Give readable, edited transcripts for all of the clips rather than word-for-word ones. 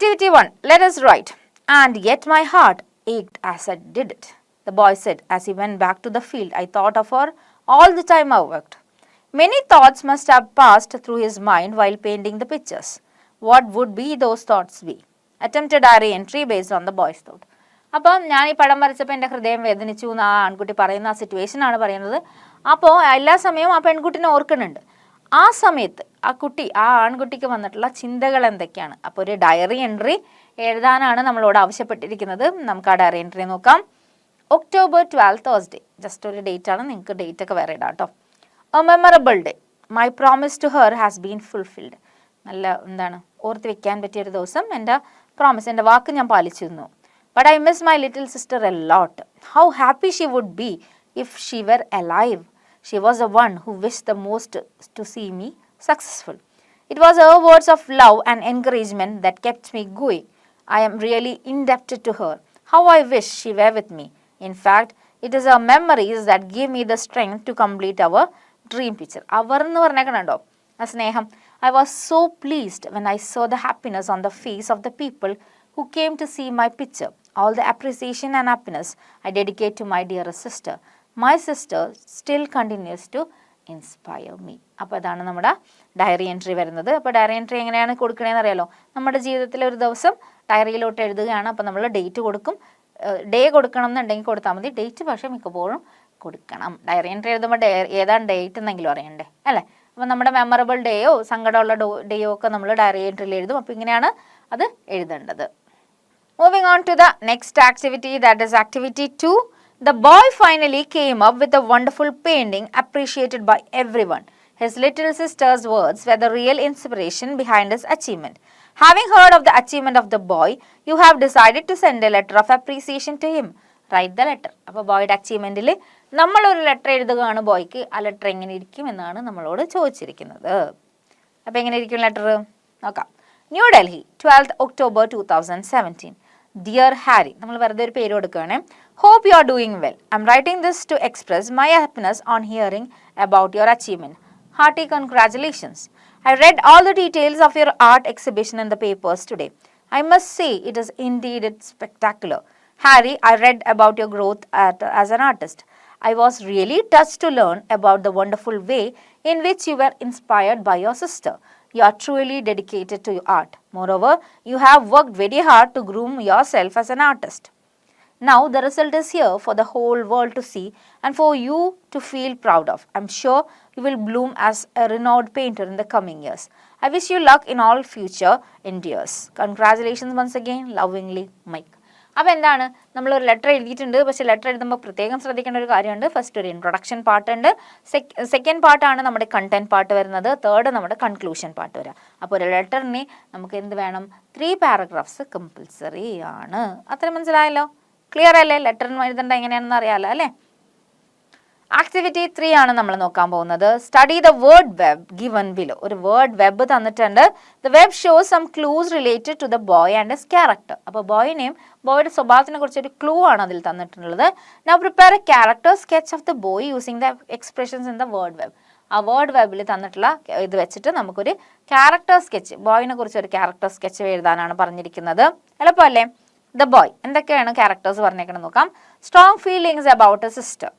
Activity 1. Let us write. And yet my heart ached as I did it. The boy said as he went back to the field. I thought of her all the time I worked. Many thoughts must have passed through his mind while painting the pictures. What would be those thoughts be? Attempt a diary entry based on the boy's thought. അപ്പം ഞാൻ ഈ പടം വരച്ചപ്പോൾ എൻ്റെ ഹൃദയം വേദനിച്ചു എന്ന് ആ ആൺകുട്ടി പറയുന്ന ആ സിറ്റുവേഷനാണ് പറയുന്നത്. അപ്പോൾ എല്ലാ സമയവും ആ പെൺകുട്ടിനെ ഓർക്കുന്നുണ്ട്. ആ സമയത്ത് ആ ആൺകുട്ടിക്ക് വന്നിട്ടുള്ള ചിന്തകൾ എന്തൊക്കെയാണ്? അപ്പോൾ ഒരു ഡയറി എൻട്രി എഴുതാനാണ് നമ്മളോട് ആവശ്യപ്പെട്ടിരിക്കുന്നത്. നമുക്ക് ആ ഡയറി എൻട്രി നോക്കാം. October 12 Thursday. ജസ്റ്റ് ഒരു ഡേറ്റ് ആണ്, നിങ്ങൾക്ക് ഡേറ്റ് ഒക്കെ വേറെ ഇടാം കേട്ടോ. A memorable day. My promise to her has been fulfilled. നല്ല എന്താണ് ഓർത്ത് വെക്കാൻ പറ്റിയൊരു ദിവസം. എൻ്റെ പ്രോമിസ്, എൻ്റെ വാക്ക് ഞാൻ പാലിച്ചിരുന്നു. But I miss my little sister a lot. How happy she would be if she were alive. She was the one who wished the most to see me successful. It was her words of love and encouragement that kept me going. I am really indebted to her. How I wish she were with me. In fact, it is her memories that give me the strength to complete our dream picture. അവർ എന്ന് പറഞ്ഞേക്കണുണ്ടോ ആ സ്നേഹം. I was so pleased when I saw the happiness on the face of the people who came to see my picture. All the appreciation and happiness I dedicate to my dearest sister. My sister still continues to inspire me. അപ്പോൾ അതാണ് നമ്മുടെ diary entry വരുന്നത്. അപ്പോൾ diary entry എങ്ങനെയാണ് കൊടുക്കണേന്ന് അറിയാലോ. നമ്മുടെ ജീവിതത്തിലെ ഒരു ദിവസം ഡയറിയിലോട്ട് എഴുതുകയാണ്. അപ്പോൾ നമ്മൾ ഡേറ്റ് കൊടുക്കും. ഡേ കൊടുക്കണം എന്നുണ്ടെങ്കിൽ കൊടുത്താൽ മതി. ഡേറ്റ് പക്ഷേ മിക്കപ്പോഴും കൊടുക്കണം. ഡയറി എൻട്രി എഴുതുമ്പോൾ ഏതാണ് ഡേറ്റ് എന്നെങ്കിലും അറിയണ്ടേ അല്ലേ. അപ്പോൾ നമ്മുടെ മെമ്മറബിൾ ഡേയോ സങ്കടമുള്ള ഡേയോ ഒക്കെ നമ്മൾ ഡയറി എൻട്രിയിൽ എഴുതും. അപ്പോൾ ഇങ്ങനെയാണ് അത് എഴുതേണ്ടത്. Moving on to the next activity, that is activity 2. The boy finally came up with a wonderful painting appreciated by everyone. His little sister's words were the real inspiration behind his achievement. Having heard of the achievement of the boy, you have decided to send a letter of appreciation to him. Write the letter. അപ്പോൾ ബോയുടെ അച്ചീവ്മെൻറ്റിൽ നമ്മളൊരു letter എഴുതുകയാണ് ബോയ്ക്ക്. ആ letter എങ്ങനെ ഇരിക്കും എന്നാണ് നമ്മളോട് ചോദിച്ചിരിക്കുന്നത്. അപ്പോൾ എങ്ങനെ ഇരിക്കും ലെറ്റർ നോക്കാം. New Delhi 12th October 2017. Dear Harry, നമ്മൾ വെറുതെ ഒരു പേര് കൊടുക്കുകയാണ്. Hope you are doing well. I'm writing this to express my happiness on hearing about your achievement. Hearty congratulations. I read all the details of your art exhibition in the papers today. I must say it is indeed spectacular. Harry, I read about your growth as an artist. I was really touched to learn about the wonderful way in which you were inspired by your sister. You are truly dedicated to your art. Moreover, you have worked very hard to groom yourself as an artist. Now the result is here for the whole world to see and for you to feel proud of. I'm sure you will bloom as a renowned painter in the coming years. I wish you luck in all future endeavors. Congratulations once again. Lovingly, Mike. അപ്പോൾ എന്താണ്, നമ്മളൊരു letter എഴുതിയിട്ടുണ്ട്. പക്ഷേ letter എഴുതുമ്പോൾ പ്രത്യേകം ശ്രദ്ധിക്കേണ്ട ഒരു കാര്യമുണ്ട്. ഫസ്റ്റ് ഒരു ഇൻട്രൊഡക്ഷൻ പാർട്ടുണ്ട്. സെക്കൻഡ് പാർട്ടാണ് നമ്മുടെ കണ്ടന്റ് പാർട്ട് വരുന്നത്. തേർഡ് നമ്മുടെ കൺക്ലൂഷൻ പാർട്ട് വരിക. അപ്പോൾ ഒരു ലെറ്ററിന് നമുക്ക് എന്ത് വേണം, 3 പാരഗ്രാഫ്സ് കമ്പൽസറി ആണ്. അത്ര മനസ്സിലായല്ലോ? ക്ലിയർ അല്ലേ? ലെറ്ററിന് എഴുതേണ്ട എങ്ങനെയാണെന്ന് അറിയാമല്ലോ അല്ലേ? ആക്ടിവിറ്റി 3 ആണ് നമ്മൾ നോക്കാൻ പോകുന്നത്. Study the word web given below. ഒരു വേർഡ് വെബ് തന്നിട്ടുണ്ട്. The web shows some clues related to the boy and his character. അപ്പോൾ ബോയിനെയും ബോയുടെ സ്വഭാവത്തിനെ കുറിച്ച് ഒരു ക്ലൂ ആണ് അതിൽ തന്നിട്ടുള്ളത്. Now prepare A character sketch of the boy using the expressions in the word web. ആ വേർഡ് വെബിൽ തന്നിട്ടുള്ള ഇത് വെച്ചിട്ട് നമുക്കൊരു ക്യാരക്ടർ സ്കെച്ച്, ബോയിനെ കുറിച്ച് ഒരു ക്യാരക്ടർ സ്കെച്ച് എഴുതാനാണ് പറഞ്ഞിരിക്കുന്നത്. എളുപ്പമല്ലേ? ദ ബോയ് എന്തൊക്കെയാണ് ക്യാരക്ടേഴ്സ് പറഞ്ഞേക്കണം നോക്കാം. Strong feelings about A sister.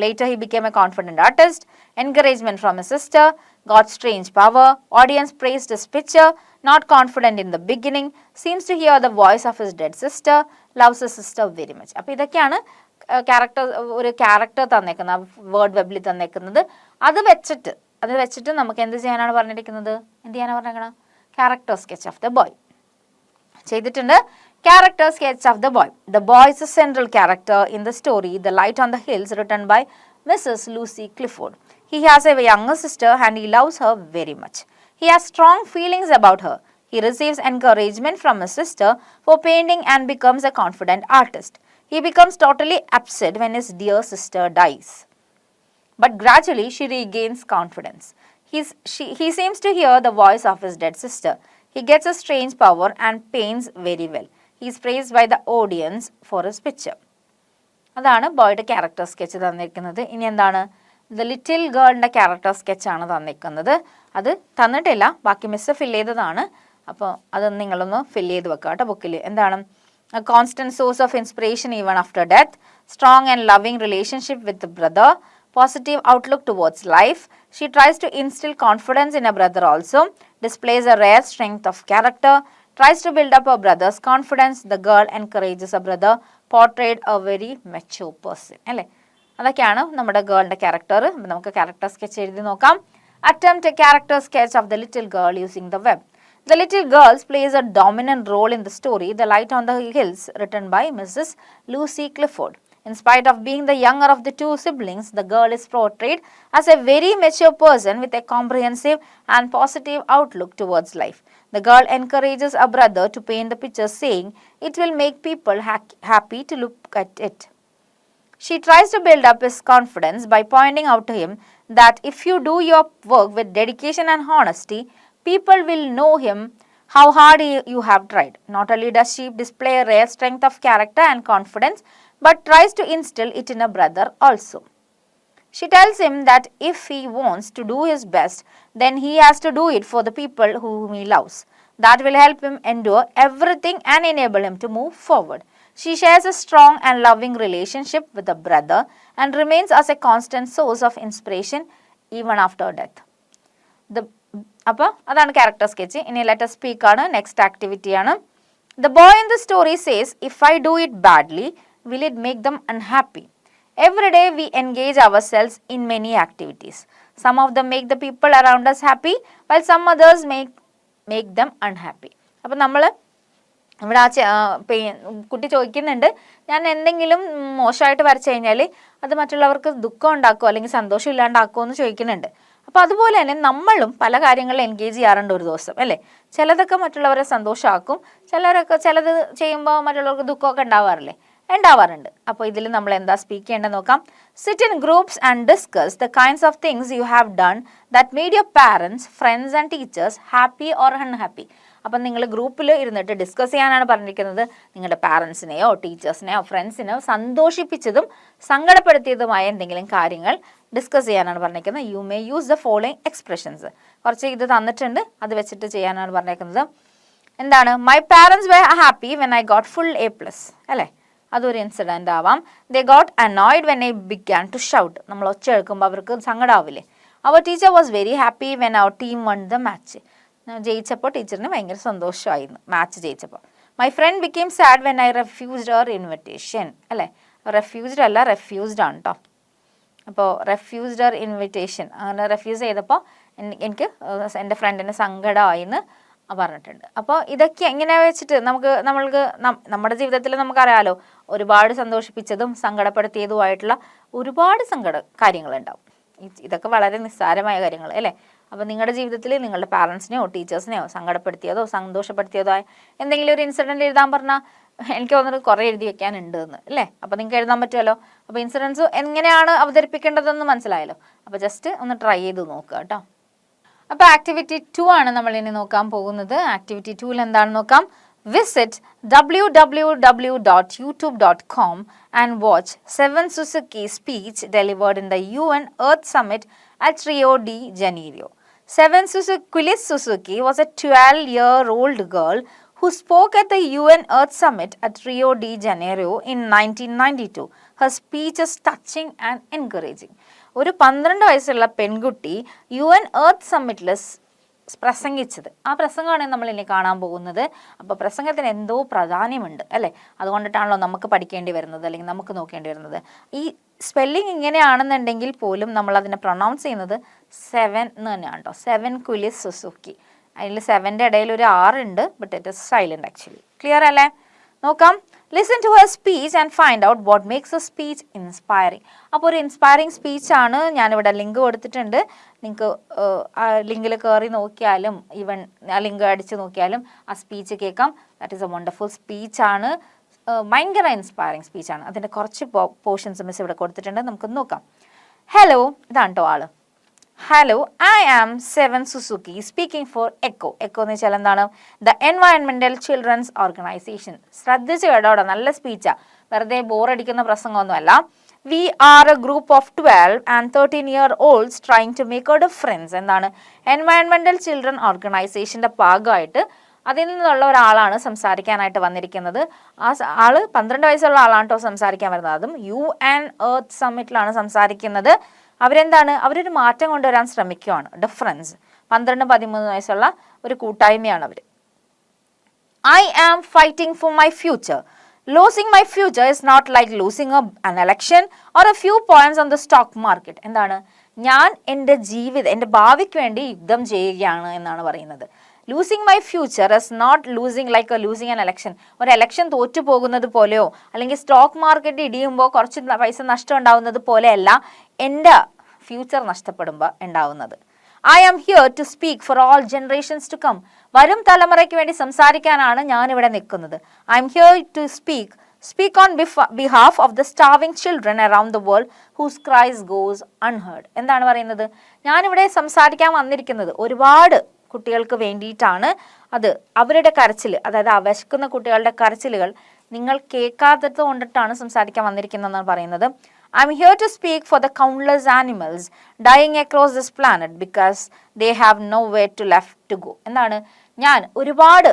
Later he became a confident artist. Encouragement from his sister. Got strange power. Audience praised his picture. Not confident in the beginning. Seems to hear the voice of his dead sister. Loves his sister very much. അപ്പോൾ ഇതൊക്കെയാണ് ഒരു character തന്നേക്കുന്നത്, word വെബിൽ തന്നേക്കുന്നത്. അത് വെച്ചിട്ട് നമുക്ക് എന്ത് ചെയ്യാനാണ് പറഞ്ഞിരിക്കുന്നത്? എന്ത് ചെയ്യാനാണ് പറഞ്ഞേക്കണം? Character sketch of the boy ചെയ്തിട്ടുണ്ട്. Character sketch of the boy. The boy is a central character in the story The Light on the Hills, written by Mrs. Lucy Clifford. He has a younger sister and he loves her very much. He has strong feelings about her. He receives encouragement from his sister for painting and becomes a confident artist. He becomes totally upset when his dear sister dies. But gradually she regains confidence. He seems to hear the voice of his dead sister. He gets a strange power and paints very well. He is praised by the audience for his picture. അതാണ് ബോയുടെ character sketch തന്നിരിക്കുന്നത്. ഇനി എന്താണ്, the little ഗേളിൻ്റെ character സ്കെച്ചാണ് തന്നിരിക്കുന്നത്. അത് തന്നിട്ടില്ല, ബാക്കി miss ഫിൽ ചെയ്തതാണ്. അപ്പോൾ അത് നിങ്ങളൊന്ന് ഫില്ല് ചെയ്ത് വെക്കുക കേട്ടോ ബുക്കിൽ. എന്താണ്? A constant source of inspiration even after death, strong and loving relationship with the brother, positive outlook towards life. She tries to instill confidence in her brother also, displays a rare strength of character, tries to build up her brother's confidence. The girl encourages her brother, portrayed a very mature person. അല്ലേ? അതൊക്കെയാണ് നമ്മുടെ ഗേളിൻ്റെ character. നമുക്ക് character sketch എഴുതി നോക്കാം. Attempt a character sketch of the little girl using the web. The little girl plays a dominant role in the story The Light on the Hills, written by Mrs. Lucy Clifford. In spite of being the younger of the two siblings, the girl is portrayed as a very mature person with a comprehensive and positive outlook towards life. The girl encourages her brother to paint the picture, saying it will make people happy to look at it. She tries to build up his confidence by pointing out to him that if you do your work with dedication and honesty, people will know him how hard you have tried. Not only does she display a rare strength of character and confidence, but tries to instill it in her brother also. She tells him that if he wants to do his best, then he has to do it for the people whom he loves. That will help him endure everything and enable him to move forward. She shares a strong and loving relationship with her brother and remains as a constant source of inspiration even after death. അപ്പോൾ അതാണ് character sketch. ഇനി let us speak ആണ് next activity ആണ്. The boy in the story says, if I do it badly, will it make them unhappy? Every day we engage ourselves in many activities. Some of them make the people around us happy, while some others make them unhappy. അപ്പോൾ നമ്മൾ ഇവിടെ കുട്ടി ചോദിക്കുന്നുണ്ട്, ഞാൻ എന്തെങ്കിലും മോശമായിട്ട് വരച്ചു കഴിഞ്ഞാൽ അത് മറ്റുള്ളവർക്ക് ദുഃഖം ഉണ്ടാക്കുമോ അല്ലെങ്കിൽ സന്തോഷം ഇല്ലാണ്ടാക്കുമോ എന്ന് ചോദിക്കുന്നുണ്ട്. അപ്പോൾ അതുപോലെ തന്നെ നമ്മളും പല കാര്യങ്ങളിൽ എൻഗേജ് ചെയ്യാറുണ്ട് ഒരു ദിവസം, അല്ലേ? ചിലതൊക്കെ മറ്റുള്ളവരെ സന്തോഷമാക്കും, ചിലത് ചെയ്യുമ്പോൾ മറ്റുള്ളവർക്ക് ദുഃഖമൊക്കെ ഉണ്ടാവാറുണ്ട്. അപ്പോൾ ഇതിൽ നമ്മൾ എന്താ സ്പീക്ക് ചെയ്യേണ്ടത് നോക്കാം. Sit in groups and discuss the kinds of things you have done that made your parents, friends and teachers happy or unhappy. അപ്പം നിങ്ങൾ ഗ്രൂപ്പിൽ ഇരുന്നിട്ട് ഡിസ്കസ് ചെയ്യാനാണ് പറഞ്ഞിരിക്കുന്നത്. നിങ്ങളുടെ പാരൻസിനെയോ ടീച്ചേഴ്സിനെയോ ഫ്രണ്ട്സിനെയോ സന്തോഷിപ്പിച്ചതും സങ്കടപ്പെടുത്തിയതുമായ എന്തെങ്കിലും കാര്യങ്ങൾ ഡിസ്കസ് ചെയ്യാനാണ് പറഞ്ഞിരിക്കുന്നത്. You may use the following expressions. കുറച്ച് ഇത് തന്നിട്ടുണ്ട്, അത് വെച്ചിട്ട് ചെയ്യാനാണ് പറഞ്ഞിരിക്കുന്നത്. എന്താണ്? My parents were happy when I got full A+, അല്ലേ? അതൊരു ഇൻസിഡൻ്റ് ആവാം. They got annoyed when I began to shout. നമ്മൾ ഒച്ച എടുക്കുമ്പോൾ അവർക്ക് സങ്കടമാവില്ലേ? Our teacher was very happy when our team won the match. ജയിച്ചപ്പോൾ ടീച്ചറിന് ഭയങ്കര സന്തോഷമായിരുന്നു മാച്ച് ജയിച്ചപ്പോൾ. My friend became sad when I refused her invitation, അല്ലേ? റെഫ്യൂസ്ഡ് അല്ല, റെഫ്യൂസ്ഡ് ആണ് കേട്ടോ. അപ്പോൾ റെഫ്യൂസ്ഡ് അവർ ഇൻവിറ്റേഷൻ, അങ്ങനെ റെഫ്യൂസ് ചെയ്തപ്പോൾ എനിക്ക് എൻ്റെ ഫ്രണ്ടിന് സങ്കടമായി എന്ന് പറഞ്ഞിട്ടുണ്ട്. അപ്പോൾ ഇതൊക്കെ എങ്ങനെ വെച്ചിട്ട് നമ്മൾക്ക് നമ്മുടെ ജീവിതത്തിൽ നമുക്കറിയാലോ, ഒരുപാട് സന്തോഷിപ്പിച്ചതും സങ്കടപ്പെടുത്തിയതുമായിട്ടുള്ള ഒരുപാട് കാര്യങ്ങളുണ്ടാവും. ഇതൊക്കെ വളരെ നിസ്സാരമായ കാര്യങ്ങൾ, അല്ലേ? അപ്പോൾ നിങ്ങളുടെ ജീവിതത്തിൽ നിങ്ങളുടെ പാരൻസിനെയോ ടീച്ചേഴ്സിനെയോ സങ്കടപ്പെടുത്തിയതോ സന്തോഷപ്പെടുത്തിയതോ ആയ എന്തെങ്കിലും ഒരു ഇൻസിഡൻറ്റ് എഴുതാൻ പറഞ്ഞാൽ എനിക്ക് തോന്നുന്നത് കുറേ എഴുതി വെക്കാനുണ്ട് എന്ന്, അല്ലേ? അപ്പോൾ നിങ്ങൾക്ക് എഴുതാൻ പറ്റുമല്ലോ. അപ്പോൾ ഇൻസിഡൻസ് എങ്ങനെയാണ് അവതരിപ്പിക്കേണ്ടതെന്ന് മനസ്സിലായല്ലോ. അപ്പോൾ ജസ്റ്റ് ഒന്ന് ട്രൈ ചെയ്ത് നോക്കുക കേട്ടോ. അപ്പോൾ ആക്ടിവിറ്റി 2 ആണ് നമ്മൾ ഇനി നോക്കാൻ പോകുന്നത്. ആക്ടിവിറ്റി 2ൽ എന്താണെന്ന് നോക്കാം. Visit www.youtube.com and watch 7 Suzuki speech delivered in the UN Earth Summit at Rio de Janeiro. 7 Suzuki was a 12-year-old girl who spoke at the UN Earth Summit at Rio de Janeiro in 1992. Her speech is touching and encouraging. ഒരു 12 വയസ്സുള്ള പെൺകുട്ടി UN earth സമ്മിറ്റിൽ പ്രസംഗിച്ചത്. ആ പ്രസംഗമാണ് നമ്മൾ ഇനി കാണാൻ പോകുന്നത്. അപ്പോൾ പ്രസംഗത്തിന് എന്തോ പ്രാധാന്യമുണ്ട്, അല്ലേ? അതുകൊണ്ടിട്ടാണല്ലോ നമുക്ക് പഠിക്കേണ്ടി വരുന്നത്, അല്ലെങ്കിൽ നമുക്ക് നോക്കേണ്ടി വരുന്നത്. ഈ സ്പെല്ലിംഗ് ഇങ്ങനെയാണെന്നുണ്ടെങ്കിൽ പോലും നമ്മൾ അതിനെ പ്രൊനൗൺസ് ചെയ്യുന്നത് 7 എന്ന് തന്നെയാണ് കേട്ടോ. 7 കുലിസ് സുസുക്കി. അതിൽ 7ൻ്റെ ഇടയിൽ ഒരു 6 ഉണ്ട്, but it is silent actually. Clear അല്ലേ? നോക്കാം. Listen to her speech and find out what makes a speech inspiring. അപ്പോൾ ഒരു ഇൻസ്പയറിങ് സ്പീച്ചാണ്. ഞാനിവിടെ ലിങ്ക് കൊടുത്തിട്ടുണ്ട്. നിങ്ങൾക്ക് ആ ലിങ്കിൽ കയറി നോക്കിയാലും ഈവൻ ആ ലിങ്ക് അടിച്ച് നോക്കിയാലും ആ സ്പീച്ച് കേൾക്കാം. ദാറ്റ് ഈസ് എ വണ്ടർഫുൾ സ്പീച്ചാണ്. ഭയങ്കര ഇൻസ്പയറിങ് സ്പീച്ചാണ്. അതിൻ്റെ കുറച്ച് പോർഷൻസ് മിസ് ഇവിടെ കൊടുത്തിട്ടുണ്ട്, നമുക്കൊന്ന് നോക്കാം. ഹലോ, ഇതാണ് കേട്ടോ ആള്. Hello, I am 7 Suzuki speaking for ECO. ECO എന്ന് വെച്ചാൽ എന്താണ്? The environmental children's organisation. ശ്രദ്ധിച്ച് കേട്ടോടെ, നല്ല സ്പീച്ചാണ്, വെറുതെ ബോറടിക്കുന്ന പ്രസംഗമൊന്നുമല്ല. We are a group of 12 and 13-year-olds trying to make a difference. എന്താണ്? എൻവയൺമെൻറ്റൽ ചിൽഡ്രൻ ഓർഗനൈസേഷൻ്റെ ഭാഗമായിട്ട് അതിൽ നിന്നുള്ള ഒരാളാണ് സംസാരിക്കാനായിട്ട് വന്നിരിക്കുന്നത്. ആള് 12 വയസ്സുള്ള ആളാണ് കേട്ടോ സംസാരിക്കാൻ വരുന്നത്. അതും UN എർത്ത് സമ്മിറ്റിലാണ് സംസാരിക്കുന്നത്. അവരെന്താണ്, അവരൊരു മാറ്റം കൊണ്ടുവരാൻ ശ്രമിക്കുകയാണ്. ഡിഫറൻസ് 12-13 വയസ്സുള്ള ഒരു കൂട്ടായ്മയാണ് അവർ. I am fighting for my future. Losing my future is not like losing an election or a few points on the stock market. എന്താണ്, ഞാൻ എൻ്റെ ഭാവിക്ക് വേണ്ടി യുദ്ധം ചെയ്യുകയാണ് എന്നാണ് പറയുന്നത്. Losing my future is not losing like losing an election. ഒരു എലക്ഷൻ തോറ്റു പോകുന്നത് പോലെയോ അല്ലെങ്കിൽ സ്റ്റോക്ക് മാർക്കറ്റ് ഇടിയുമ്പോൾ കുറച്ച് പൈസ നഷ്ടം ഉണ്ടാവുന്നത് പോലെയല്ല എൻ്റെ ഫ്യൂച്ചർ നഷ്ടപ്പെടുമ്പോൾ ഉണ്ടാവുന്നത്. I am here to speak for all generations to come. വരും തലമുറയ്ക്ക് വേണ്ടി സംസാരിക്കാനാണ് ഞാനിവിടെ നിൽക്കുന്നത്. I am here to speak on behalf of the starving children around the world whose cries goes unheard. എന്താണ് പറയുന്നത്, ഞാനിവിടെ സംസാരിക്കാൻ വന്നിരിക്കുന്നത് ഒരുപാട് കുട്ടികൾക്ക് വേണ്ടിയിട്ടാണ്. അത് അവരുടെ കരച്ചിൽ, അതായത് വിശക്കുന്ന കുട്ടികളുടെ കരച്ചിലുകൾ നിങ്ങൾ കേൾക്കാത്തത് കൊണ്ടിട്ടാണ് സംസാരിക്കാൻ വന്നിരിക്കുന്നതെന്നാണ് പറയുന്നത്. I'm here to speak for the countless animals dying across this planet because they have nowhere to left to go. എന്താണ്, ഞാൻ ഒരുപാട്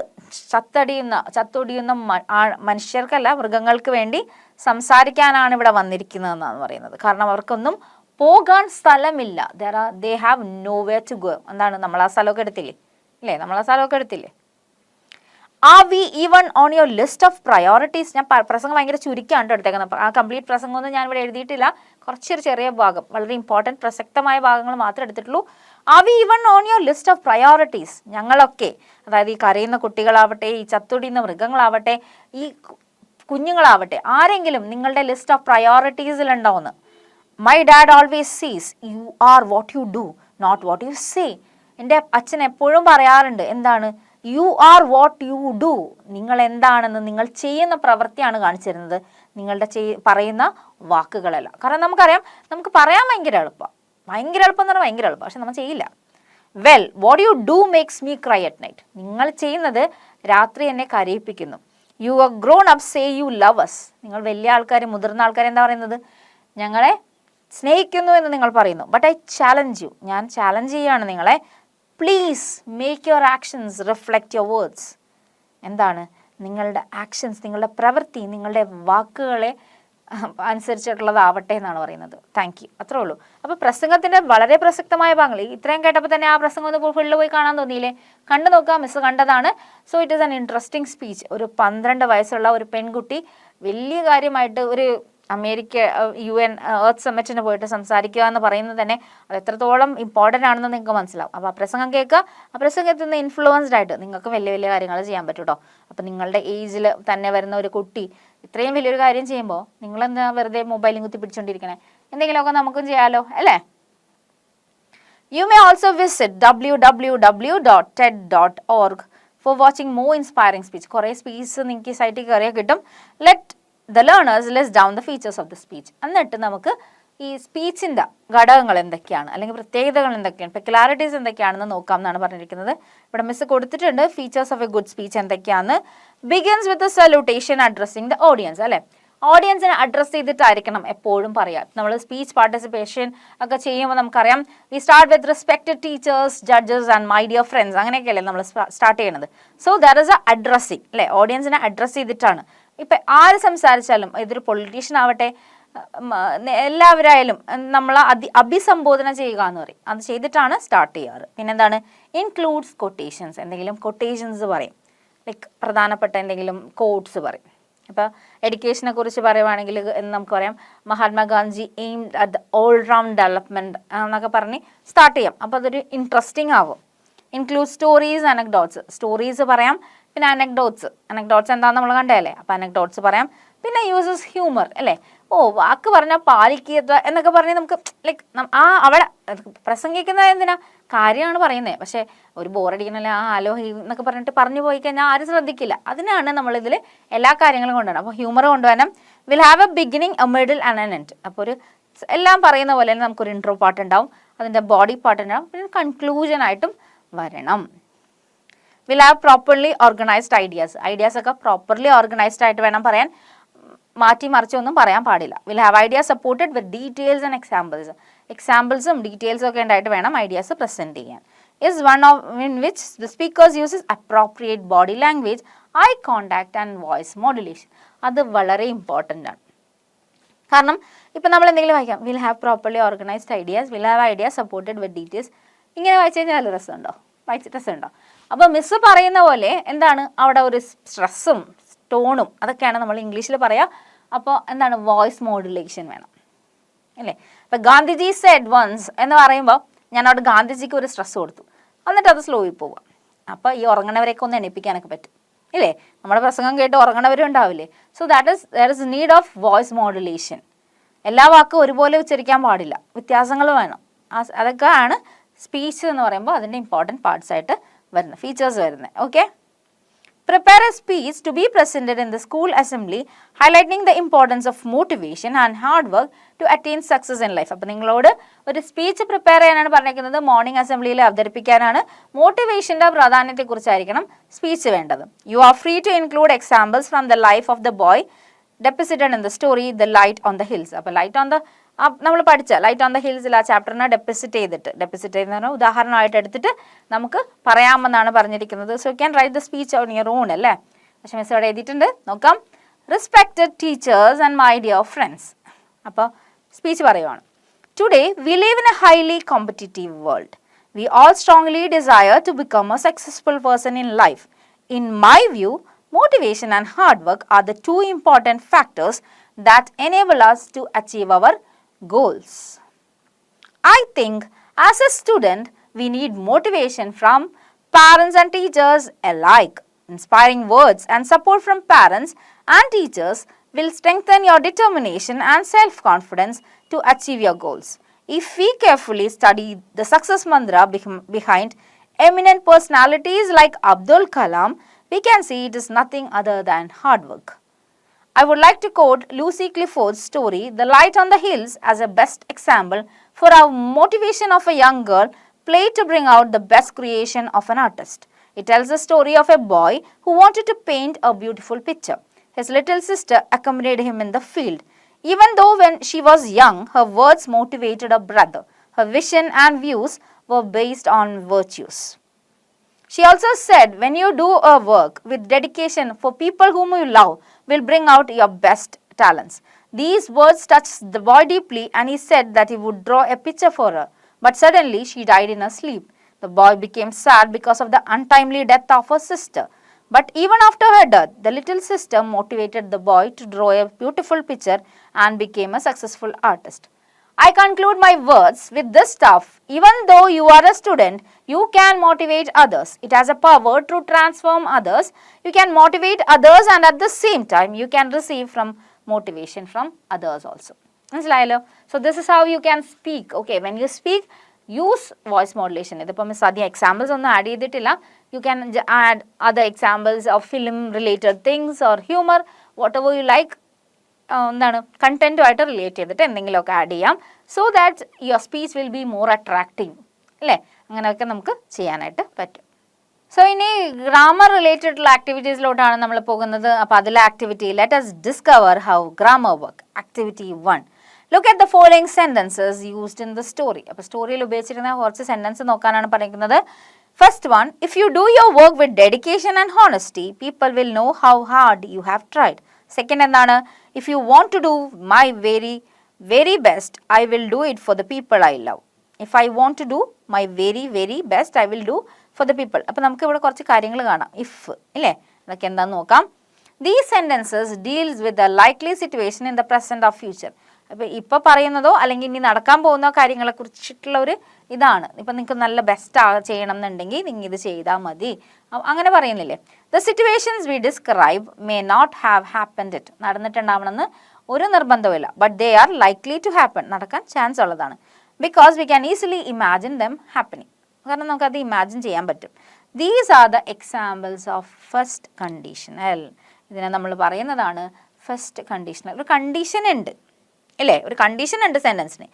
ചത്തൊടിയുന്ന മനുഷ്യർക്കല്ല മൃഗങ്ങൾക്ക് വേണ്ടി സംസാരിക്കാനാണ് ഇവിടെ വന്നിരിക്കുന്നതെന്നാണ് പറയുന്നത്. കാരണം അവർക്കൊന്നും പോകാൻ സ്ഥലമില്ല. they have nowhere to go. എന്താണ്, നമ്മൾ ആ സ്ഥലമൊക്കെ എടുത്തില്ലേ അല്ലേ, നമ്മൾ ആ സ്ഥലമൊക്കെ എടുത്തില്ലേ. Are we even on your list of priorities? ഞാൻ പ്രസംഗം ഭയങ്കര ചുരുക്കാണ് എടുത്തേക്കുന്നത്. ആ കംപ്ലീറ്റ് പ്രസംഗമൊന്നും ഞാൻ ഇവിടെ എഴുതിയിട്ടില്ല. കുറച്ചൊരു ചെറിയ ഭാഗം, വളരെ ഇമ്പോർട്ടൻറ്റ് പ്രസക്തമായ ഭാഗങ്ങൾ മാത്രമേ എടുത്തിട്ടുള്ളൂ. Are we even on your list of priorities? ഞങ്ങളൊക്കെ, അതായത് ഈ കരയുന്ന കുട്ടികളാവട്ടെ, ഈ ചത്തൊടിയുന്ന മൃഗങ്ങളാവട്ടെ, ഈ കുഞ്ഞുങ്ങളാവട്ടെ, ആരെങ്കിലും നിങ്ങളുടെ ലിസ്റ്റ് ഓഫ് പ്രയോറിറ്റീസിലുണ്ടാവുമെന്ന്. My dad always says, you are what you do, not what you say. എൻ്റെ അച്ഛൻ എപ്പോഴും പറയാറുണ്ട്, എന്താണ്, you are what you do. നിങ്ങൾ എന്താണെന്ന് നിങ്ങൾ ചെയ്യുന്ന പ്രവൃത്തിയാണ് കാണിച്ചിരുന്നത്, നിങ്ങളുടെ പറയുന്ന വാക്കുകളല്ല. കാരണം നമുക്കറിയാം, നമുക്ക് പറയാൻ ഭയങ്കര എളുപ്പമാണ് എന്ന് പറഞ്ഞാൽ ഭയങ്കര എളുപ്പം, പക്ഷെ നമ്മൾ ചെയ്യില്ല. Well, what you do makes me cry at night. നിങ്ങൾ ചെയ്യുന്നത് രാത്രി എന്നെ കരയിപ്പിക്കുന്നു. You are grown up say you love us. നിങ്ങൾ വലിയ ആൾക്കാർ, മുതിർന്ന ആൾക്കാർ എന്താ പറയുന്നത്, ഞങ്ങളെ സ്നേഹിക്കുന്നു എന്ന് നിങ്ങൾ പറയുന്നു. But I challenge you. ഞാൻ ചാലഞ്ച് ചെയ്യുകയാണ് നിങ്ങളെ. Please make your actions reflect your words. എന്താണ്, നിങ്ങളുടെ ആക്ഷൻസ്, നിങ്ങളുടെ പ്രവൃത്തി, നിങ്ങളുടെ വാക്കുകളെ അനുസരിച്ചിട്ടുള്ളതാവട്ടെ എന്നാണ് പറയുന്നത്. താങ്ക് യു, അത്രേ ഉള്ളൂ. അപ്പോൾ പ്രസംഗത്തിൻ്റെ വളരെ പ്രസക്തമായ ഭാഗങ്ങൾ ഇത്രയും കേട്ടപ്പോൾ തന്നെ ആ പ്രസംഗം ഒന്ന് ഫുള്ള് പോയി കാണാൻ തോന്നിയില്ലേ? കണ്ടു നോക്കാം, മിസ് കണ്ടതാണ്. So it is an interesting speech. ഒരു 12 വയസ്സുള്ള ഒരു പെൺകുട്ടി വലിയ കാര്യമായിട്ട് ഒരു അമേരിക്ക UN എർത്ത് സമ്മിറ്റിന് പോയിട്ട് സംസാരിക്കുക എന്ന് പറയുന്നത് തന്നെ അത് എത്രത്തോളം ഇമ്പോർട്ടൻ്റ് ആണെന്ന് നിങ്ങൾക്ക് മനസ്സിലാവും. അപ്പോൾ ആ പ്രസംഗം കേൾക്കുക, ആ പ്രസംഗത്തിൽ നിന്ന് ഇൻഫ്ലുവൻസ്ഡ് ആയിട്ട് നിങ്ങൾക്ക് വലിയ വലിയ കാര്യങ്ങൾ ചെയ്യാൻ പറ്റും കേട്ടോ. അപ്പോൾ നിങ്ങളുടെ ഏജിൽ തന്നെ വരുന്ന ഒരു കുട്ടി ഇത്രയും വലിയൊരു കാര്യം ചെയ്യുമ്പോൾ നിങ്ങളെന്താ വെറുതെ മൊബൈലും കുത്തി പിടിച്ചുകൊണ്ടിരിക്കണേ? എന്തെങ്കിലുമൊക്കെ നമുക്കും ചെയ്യാമല്ലോ അല്ലേ? You may also visit www.ted.org for watching more inspiring speech. കുറേ സ്പീച്ച് നിങ്ങൾക്ക് ഈ സൈറ്റിൽ കയറിയാൽ കിട്ടും. Let the learners list down the features of the speech. എന്നിട്ട് നമുക്ക് ഈ സ്പീച്ചിൻ്റെ ഘടകങ്ങൾ എന്തൊക്കെയാണ്, അല്ലെങ്കിൽ പ്രത്യേകതകൾ എന്തൊക്കെയാണ്, പെക്യുലാരിറ്റീസ് എന്തൊക്കെയാണെന്ന് നോക്കാം എന്നാണ് പറഞ്ഞിരിക്കുന്നത്. ഇവിടെ മിസ് കൊടുത്തിട്ടുണ്ട് features of a good speech എന്തൊക്കെയാണ്. Begins with salutation addressing the audience. അല്ലേ, ഓഡിയൻസിനെ അഡ്രസ്സ് ചെയ്തിട്ടായിരിക്കണം എപ്പോഴും പറയാം. നമ്മൾ സ്പീച്ച് പാർട്ടിസിപ്പേഷൻ ഒക്കെ ചെയ്യുമ്പോൾ നമുക്കറിയാം, we start with respected teachers, judges and my dear friends, അങ്ങനെയൊക്കെയല്ലേ നമ്മൾ സ്റ്റാർട്ട് ചെയ്യുന്നത്. So there is a addressing അല്ലേ, ഓഡിയൻസിനെ അഡ്രസ്സ് ചെയ്തിട്ടാണ്. ഇപ്പം ആര് സംസാരിച്ചാലും, ഇതൊരു പൊളിറ്റീഷ്യൻ ആവട്ടെ, എല്ലാവരായാലും നമ്മൾ അഭിസംബോധന ചെയ്യുക എന്ന് പറയും, അത് ചെയ്തിട്ടാണ് സ്റ്റാർട്ട് ചെയ്യാറ്. പിന്നെന്താണ്, ഇൻക്ലൂഡ്സ് കൊട്ടേഷൻസ്. എന്തെങ്കിലും കൊട്ടേഷൻസ് പറയും, ലൈക്ക് പ്രധാനപ്പെട്ട എന്തെങ്കിലും കോട്ട്സ് പറയും. ഇപ്പോൾ എഡ്യൂക്കേഷനെ കുറിച്ച് പറയുവാണെങ്കിൽ നമുക്ക് പറയാം, Mahatma Gandhi aimed at the all round development എന്നൊക്കെ പറഞ്ഞ് സ്റ്റാർട്ട് ചെയ്യാം. അപ്പോൾ അതൊരു ഇൻട്രസ്റ്റിംഗ് ആവും. Include stories, anecdotes. സ്റ്റോറീസ് പറയാം, പിന്നെ അനക്ഡോട്ട്സ് എന്താണെന്ന് നമ്മൾ കണ്ടതല്ലേ, അപ്പോൾ അനക്ഡോട്ട്സ് പറയാം. പിന്നെ യൂസസ് ഹ്യൂമർ അല്ലേ, വാക്ക് പറഞ്ഞാൽ പാലിക്കുക എന്നൊക്കെ പറഞ്ഞ് നമുക്ക് ലൈക്ക് അവിടെ പ്രസംഗിക്കുന്നത് എന്തിനാ, കാര്യമാണ് പറയുന്നത്. പക്ഷേ ഒരു ബോറടിക്കണല്ലേ, ഹലോ എന്നൊക്കെ പറഞ്ഞിട്ട് പറഞ്ഞു പോയി കഴിഞ്ഞാൽ ആരും ശ്രദ്ധിക്കില്ല. അതിനാണ് നമ്മളിതിൽ എല്ലാ കാര്യങ്ങളും കൊണ്ടുവരണം. അപ്പോൾ ഹ്യൂമർ കൊണ്ടുവരണം. Will have A beginning, A middle and N end. അപ്പോൾ ഒരു എല്ലാം പറയുന്ന പോലെ തന്നെ നമുക്കൊരു ഇൻട്രോ പാർട്ട് ഉണ്ടാവും, അതിൻ്റെ ബോഡി പാർട്ട് ഉണ്ടാവും, പിന്നെ കൺക്ലൂഷനായിട്ടും വരണം. Will have properly organised ideas ഒക്കെ പ്രോപ്പർലി ഓർഗനൈസ്ഡ് ആയിട്ട് വേണം പറയാൻ, മാറ്റി മറിച്ചൊന്നും പറയാൻ പാടില്ല. Will have ideas supported with details and എക്സാമ്പിൾസും ഡീറ്റെയിൽസും ഒക്കെ ഉണ്ടായിട്ട് വേണം ഐഡിയാസ് പ്രസൻറ്റ് ചെയ്യാൻ. is one of in which the speakers uses appropriate body language, eye contact and voice modulation. അത് വളരെ ഇമ്പോർട്ടൻ്റ് ആണ്. കാരണം ഇപ്പം നമ്മൾ എന്തെങ്കിലും വായിക്കാം, will have properly organised ideas, will have ideas supported with details. ഇങ്ങനെ വായിച്ചു കഴിഞ്ഞാൽ നല്ല രസമുണ്ടോ? വായിച്ചിട്ട് രസമുണ്ടോ? അപ്പോൾ മിസ്സ് പറയുന്ന പോലെ എന്താണ് അവിടെ ഒരു സ്ട്രെസ്സും ടോണും അതൊക്കെയാണ് നമ്മൾ ഇംഗ്ലീഷിൽ പറയുക. അപ്പോൾ എന്താണ് വോയിസ് മോഡുലേഷൻ വേണം അല്ലേ? ഇപ്പം ഗാന്ധിജി സെഡ് വൺസ് എന്ന് പറയുമ്പോൾ ഞാൻ അവിടെ ഗാന്ധിജിക്ക് ഒരു സ്ട്രെസ് കൊടുത്തു, എന്നിട്ട് അത് സ്ലോയിൽ പോവുക. അപ്പോൾ ഈ ഉറങ്ങണവരെയൊക്കെ ഒന്ന് എണീപ്പിക്കാനൊക്കെ പറ്റും ഇല്ലേ? നമ്മുടെ പ്രസംഗം കേട്ട് ഉറങ്ങണവരും ഉണ്ടാവില്ലേ? So there is need of voice modulation. എല്ലാ വാക്കും ഒരുപോലെ ഉച്ചരിക്കാൻ പാടില്ല, വ്യത്യാസങ്ങൾ വേണം. അതൊക്കെ ആണ് സ്പീച്ച് എന്ന് പറയുമ്പോൾ അതിൻ്റെ ഇമ്പോർട്ടൻറ്റ് പാർട്സ് ആയിട്ട് വരുന്നത്, ഫീച്ചേഴ്സ് വരുന്നത്. Okay, prepare a speech to be presented in the school assembly highlighting the importance of motivation and hard work to attain success in life. അപ്പോൾ നിങ്ങളോട് ഒരു സ്പീച്ച് പ്രിപ്പയർ ചെയ്യാനാണ് പറഞ്ഞിരിക്കുന്നത്, മോർണിംഗ് അസംബ്ലിയിൽ അവതരിപ്പിക്കാനാണ്. മോട്ടിവേഷൻ്റെ പ്രാധാന്യത്തെക്കുറിച്ചായിരിക്കണം സ്പീച്ച് വേണ്ടത്. You are free to include examples from the life of the boy depicted in the story the light on the hills. അപ്പോൾ ലൈറ്റ് ഓൺ ദ നമ്മൾ പഠിച്ച ലൈറ്റ് ഓൺ ദ ഹിൽസിൽ ആ ചാപ്റ്ററിനെ ഡെപ്പിസിറ്റ് ചെയ്യുന്ന പറഞ്ഞാൽ ഉദാഹരണമായിട്ട് എടുത്തിട്ട് നമുക്ക് പറയാമെന്നാണ് പറഞ്ഞിരിക്കുന്നത്. So you can write the speech on your own അല്ലേ? പക്ഷേ മിസ് അവിടെ എഴുതിയിട്ടുണ്ട്, നോക്കാം. Respected teachers and my dear friends. അപ്പോൾ സ്പീച്ച് പറയുവാണ്. Today we live in a highly competitive world. We all strongly desire to become a successful person in life. In my view, motivation and hard work are the two important factors that enable us to achieve our goals. I think as a student, we need motivation from parents and teachers alike. Inspiring words and support from parents and teachers will strengthen your determination and self-confidence to achieve your goals. If we carefully study the success mantra behind eminent personalities like Abdul Kalam, we can see it is nothing other than hard work. I would like to quote Lucy Clifford's story, The Light on the Hills, as a best example for how motivation of a young girl played to bring out the best creation of an artist. It tells the story of a boy who wanted to paint a beautiful picture. His little sister accompanied him in the field. Even though when she was young, her words motivated her brother. Her vision and views were based on virtues. She also said, when you do a work with dedication for people whom you love, will bring out your best talents. These words touched the boy deeply, and he said that he would draw a picture for her. But suddenly she died in her sleep. The boy became sad because of the untimely death of her sister. But even after her death, the little sister motivated the boy to draw a beautiful picture and became a successful artist. I conclude my words with this stuff. Even though you are a student, you can motivate others. It has a power to transform others. You can motivate others and at the same time, you can receive from motivation from others also. മനസ്സിലായല്ലോ? So this is how you can speak. Okay, when you speak, use voice modulation. ഇതിപ്പോൾ miss ആദ്യം examples ഒന്നും add ചെയ്തിട്ടില്ല. You can add other examples of film related things or humor, whatever you like. എന്താണ് കണ്ടൻറ്റുമായിട്ട് relate ചെയ്തിട്ട് എന്തെങ്കിലുമൊക്കെ add ചെയ്യാം. So that your speech will be more attractive അല്ലേ? അങ്ങനെയൊക്കെ നമുക്ക് ചെയ്യാനായിട്ട് പറ്റും. സോ ഇനി ഗ്രാമർ റിലേറ്റഡുള്ള ആക്ടിവിറ്റീസിലോട്ടാണ് നമ്മൾ പോകുന്നത്. അപ്പോൾ അതിലെ activity, let us discover how grammar work. Activity 1. Look at the following sentences used in the story. അപ്പോൾ സ്റ്റോറിയിൽ ഉപയോഗിച്ചിരുന്ന കുറച്ച് സെൻറ്റൻസ് നോക്കാനാണ് പറയുന്നത്. First one, if you do your work with dedication and honesty, people will know how hard you have tried. Second എന്താണ്? If you want to do my very, very best, I will do it for the people I love. If I want to do my very, very best, I will do for the people. അപ്പോൾ നമുക്ക് ഇവിടെ കുറച്ച് കാര്യങ്ങൾ കാണാം. If ഇല്ലേ, അതൊക്കെ എന്താണെന്ന് നോക്കാം. These sentences deals with the likely situation in the present or future. അപ്പോൾ ഇപ്പോൾ പറയുന്നതോ അല്ലെങ്കിൽ ഇനി നടക്കാൻ പോകുന്ന കാര്യങ്ങളെ കുറിച്ചിട്ടുള്ള ഒരു ഇതാണ്. ഇപ്പം നിങ്ങൾക്ക് നല്ല ബെസ്റ്റ് ചെയ്യണം എന്നുണ്ടെങ്കിൽ നിങ്ങൾ ഇത് ചെയ്താൽ മതി, അങ്ങനെ പറയുന്നില്ലേ. The situations we describe may not have happened it. നടന്നിട്ടുണ്ടാവണമെന്ന് ഒരു നിർബന്ധമില്ല. But they are likely to happen. നടക്കാൻ ചാൻസ് ഉള്ളതാണ്. Because we can easily imagine them happening. കാരണം നമുക്കത് ഇമാജിൻ ചെയ്യാൻ പറ്റും. These are the examples of first conditional. ഇതിനെ നമ്മൾ പറയുന്നതാണ് ഫസ്റ്റ് കണ്ടീഷണൽ. ഒരു കണ്ടീഷൻ ഉണ്ട് അല്ലേ, ഒരു കണ്ടീഷൻ ഉണ്ട് സെൻറ്റൻസിന്.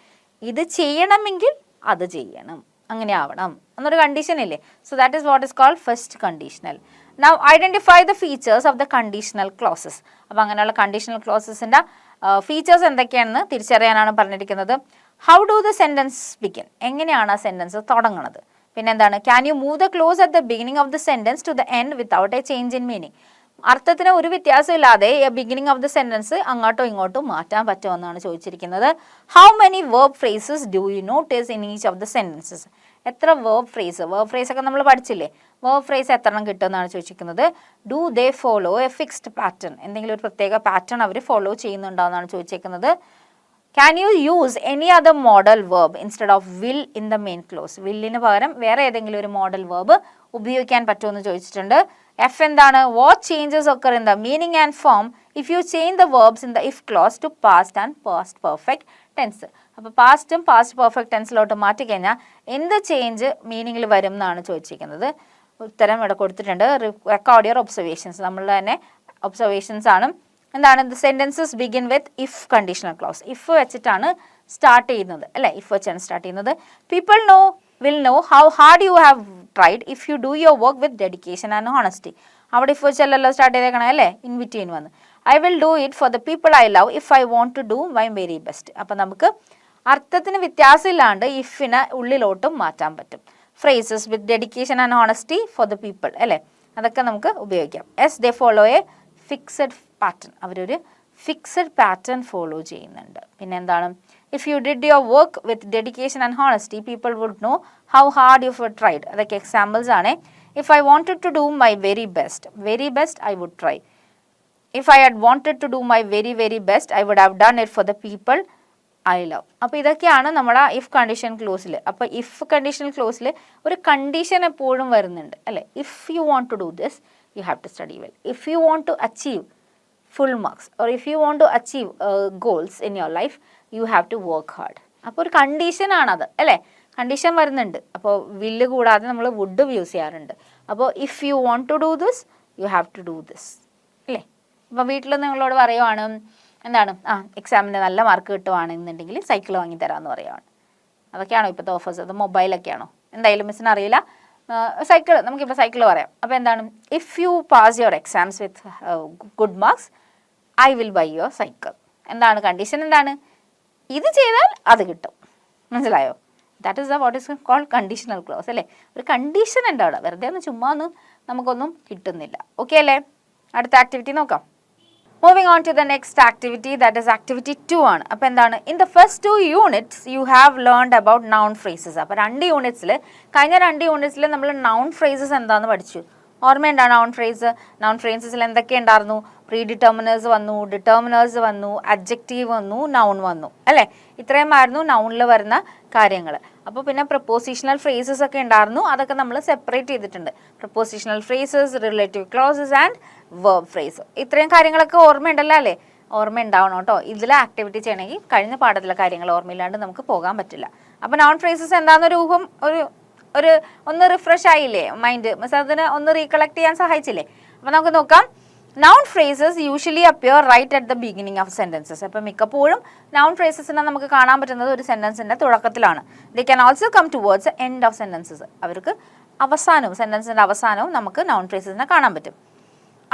ഇത് ചെയ്യണമെങ്കിൽ അത് ചെയ്യണം, അങ്ങനെ ആവണം എന്നൊരു കണ്ടീഷൻ ഇല്ലേ. So that is what is called first conditional. Now identify the features of the conditional clauses. അപ്പോൾ അങ്ങനെയുള്ള കണ്ടീഷണൽ ക്ലോസസിൻ്റെ ഫീച്ചേഴ്സ് എന്തൊക്കെയാണെന്ന് തിരിച്ചറിയാനാണ് പറഞ്ഞിരിക്കുന്നത്. How do the sentence begin? എങ്ങനെയാണ് ആ സെൻറ്റൻസ് തുടങ്ങുന്നത്? പിന്നെ എന്താണ്, can you move the clause at the beginning of the sentence to the end without a change in meaning. അർത്ഥത്തിന് ഒരു വ്യത്യാസം ഇല്ലാതെ ബിഗിനിങ് ഓഫ് ദ സെന്റൻസ് അങ്ങോട്ടോ ഇങ്ങോട്ടും മാറ്റാൻ പറ്റുമെന്നാണ് ചോദിച്ചിരിക്കുന്നത്. How many verb phrases do you notice in each of the sentences? എത്ര വേർബ് ഫ്രേസ് ഒക്കെ നമ്മൾ പഠിച്ചില്ലേ, വേർബ് ഫ്രേസ് എത്ര എണ്ണം കിട്ടുമെന്നാണ് ചോദിച്ചിരിക്കുന്നത്. Do they follow a fixed pattern? എന്തെങ്കിലും ഒരു പ്രത്യേക പാറ്റേൺ അവർ ഫോളോ ചെയ്യുന്നുണ്ടോ എന്നാണ് ചോദിച്ചിരിക്കുന്നത്. Can you use any other modal verb instead of will in the main clause? വില്ലിന് പകരം വേറെ ഏതെങ്കിലും ഒരു മോഡൽ വേർബ് ഉപയോഗിക്കാൻ പറ്റുമെന്ന് ചോദിച്ചിട്ടുണ്ട്. എഫ് എന്താണ്, what changes occur in the meaning and form if you change the verbs in the if clause to past and past perfect tense? അപ്പോൾ പാസ്റ്റും പാസ്റ്റ് പെർഫെക്റ്റ് ടെൻസിലോട്ട് മാറ്റിക്കഴിഞ്ഞാൽ എന്ത് ചേഞ്ച് മീനിങ്ങിൽ വരും എന്നാണ് ചോദിച്ചിരിക്കുന്നത്. ഉത്തരം ഇവിടെ കൊടുത്തിട്ടുണ്ട്. Record your observations. നമ്മളുടെ തന്നെ ഒബ്സർവേഷൻസ് ആണ്. എന്താണ്, the sentences begin with if conditional clause. If വെച്ചിട്ടാണ് സ്റ്റാർട്ട് ചെയ്യുന്നത് അല്ലേ, ഇഫ് വെച്ചാണ് സ്റ്റാർട്ട് ചെയ്യുന്നത്. People will know how hard you have tried if you do your work with dedication and honesty. അവിടെ ഇഫ് വെച്ചല്ലോ സ്റ്റാർട്ട് ചെയ്തേക്കണം അല്ലേ, ഇൻ ബിറ്റ്വീൻ വന്ന്. I will do it for the people I love if I want to do my very best. അപ്പം നമുക്ക് അർത്ഥത്തിന് വ്യത്യാസമില്ലാണ്ട് ഇഫിന് ഉള്ളിലോട്ടും മാറ്റാൻ പറ്റും. Phrases with dedication and honesty for the people അല്ലേ, അതൊക്കെ നമുക്ക് ഉപയോഗിക്കാം. As they follow a fixed pattern. അവരൊരു ഫിക്സഡ് പാറ്റേൺ ഫോളോ ചെയ്യുന്നുണ്ട്. പിന്നെ എന്താണ്, if you did your work with dedication and honesty people would know how hard you have tried. അതൊക്കെ examples ആണ്. If I wanted to do my very best I would try. If I had wanted to do my very best I would have done it for the people I love. അപ്പോൾ ഇതൊക്കെയാണ് നമ്മുടെ if condition ക്ലോസിൽ. അപ്പോൾ if conditional ക്ലോസിൽ ഒരു condition എപ്പോഴും വരുന്നുണ്ട് അല്ലേ. If you want to do this you have to study well. If you want to achieve full marks or if you want to achieve goals in your life you have to work hard. അപ്പോൾ ഒരു കണ്ടീഷനാണത് അല്ലേ, condition വരുന്നുണ്ട്. അപ്പോൾ വില്ല് കൂടാതെ നമ്മൾ would use ചെയ്യാറുണ്ട്. അപ്പോൾ if you want to do this you have to do this അല്ലേ. അപ്പോൾ വീട്ടിൽ നിങ്ങളോട് പറയുവാണ് എന്താണ്, എക്സാമിന് നല്ല മാർക്ക് കിട്ടുവാണെന്നുണ്ടെങ്കിൽ സൈക്കിൾ വാങ്ങിത്തരാമെന്ന് പറയുവാണ്. അതൊക്കെയാണോ ഇപ്പോഴത്തെ ഓഫേഴ്സ്? അത് മൊബൈലൊക്കെയാണോ എന്തായാലും മിസ്സിന് അറിയില്ല. സൈക്കിൾ, നമുക്കിപ്പോൾ സൈക്കിൾ പറയാം. അപ്പോൾ എന്താണ്, if you pass your exams with good marks I will buy your cycle. എന്താണ് കണ്ടീഷൻ, എന്താണ്, ഇത് ചെയ്താൽ അത് കിട്ടും. മനസ്സിലായോ? That is what is called conditional clause അല്ലേ. ഒരു കണ്ടീഷൻ ഉണ്ട് അവിടെ, വെറുതെ ഒന്ന് ചുമ്മാ ഒന്നും നമുക്കൊന്നും കിട്ടുന്നില്ല. ഓക്കെ അല്ലേ? അടുത്ത ആക്ടിവിറ്റി നോക്കാം. Moving on to the next activity, that is activity 2 ആണ്. അപ്പോൾ എന്താണ്, in the first 2 units you have learned about noun phrases. അപ്പോൾ 2 യൂണിറ്റ്സിൽ, കഴിഞ്ഞ 2 യൂണിറ്റ്സിൽ നമ്മൾ noun phrases എന്താണെന്ന് പഠിച്ചു. ഓർമ്മയുണ്ടോ noun phrase? noun phrases എന്തൊക്കെ ഉണ്ടായിരുന്നു? പ്രീഡിറ്റർമിനേഴ്സ് വന്നു, ഡിറ്റർമിനേഴ്സ് വന്നു, അഡ്ജക്റ്റീവ് വന്നു, നൗൺ വന്നു അല്ലേ. ഇത്രയുമായിരുന്നു നൗണിൽ വരുന്ന കാര്യങ്ങൾ. അപ്പോൾ പിന്നെ പ്രപ്പോസിഷണൽ ഫ്രേസസ് ഒക്കെ ഉണ്ടായിരുന്നു, അതൊക്കെ നമ്മൾ സെപ്പറേറ്റ് ചെയ്തിട്ടുണ്ട്. Prepositional phrases, relative clauses and verb phrase. ഇത്രയും കാര്യങ്ങളൊക്കെ ഓർമ്മയുണ്ടല്ലോ അല്ലേ? ഓർമ്മ ഉണ്ടാവണം കേട്ടോ. ഇതിൽ ആക്ടിവിറ്റി ചെയ്യണമെങ്കിൽ കഴിഞ്ഞ പാഠത്തിലെ കാര്യങ്ങൾ ഓർമ്മയില്ലാണ്ട് നമുക്ക് പോകാൻ പറ്റില്ല. അപ്പോൾ നൗൺ ഫ്രേസസ് എന്താണെന്നൊരു ഊഹം ഒന്ന് റിഫ്രഷ് ആയില്ലേ മൈൻഡ്? മിസ് അതിന് ഒന്ന് റീകളക്ട് ചെയ്യാൻ സഹായിച്ചില്ലേ? അപ്പോൾ നമുക്ക് നോക്കാം. Noun phrases usually appear right at the beginning of sentences. അപ്പോൾ മിക്കപ്പോഴും noun phrases-നെ നമുക്ക് കാണാൻ പറ്റുന്നത് ഒരു സെൻറ്റൻസിൻ്റെ തുടക്കത്തിലാണ്. They can also come towards the end of sentences. അവർക്ക് അവസാനവും, സെൻറ്റൻസിൻ്റെ അവസാനവും നമുക്ക് noun phrases-നെ കാണാൻ പറ്റും.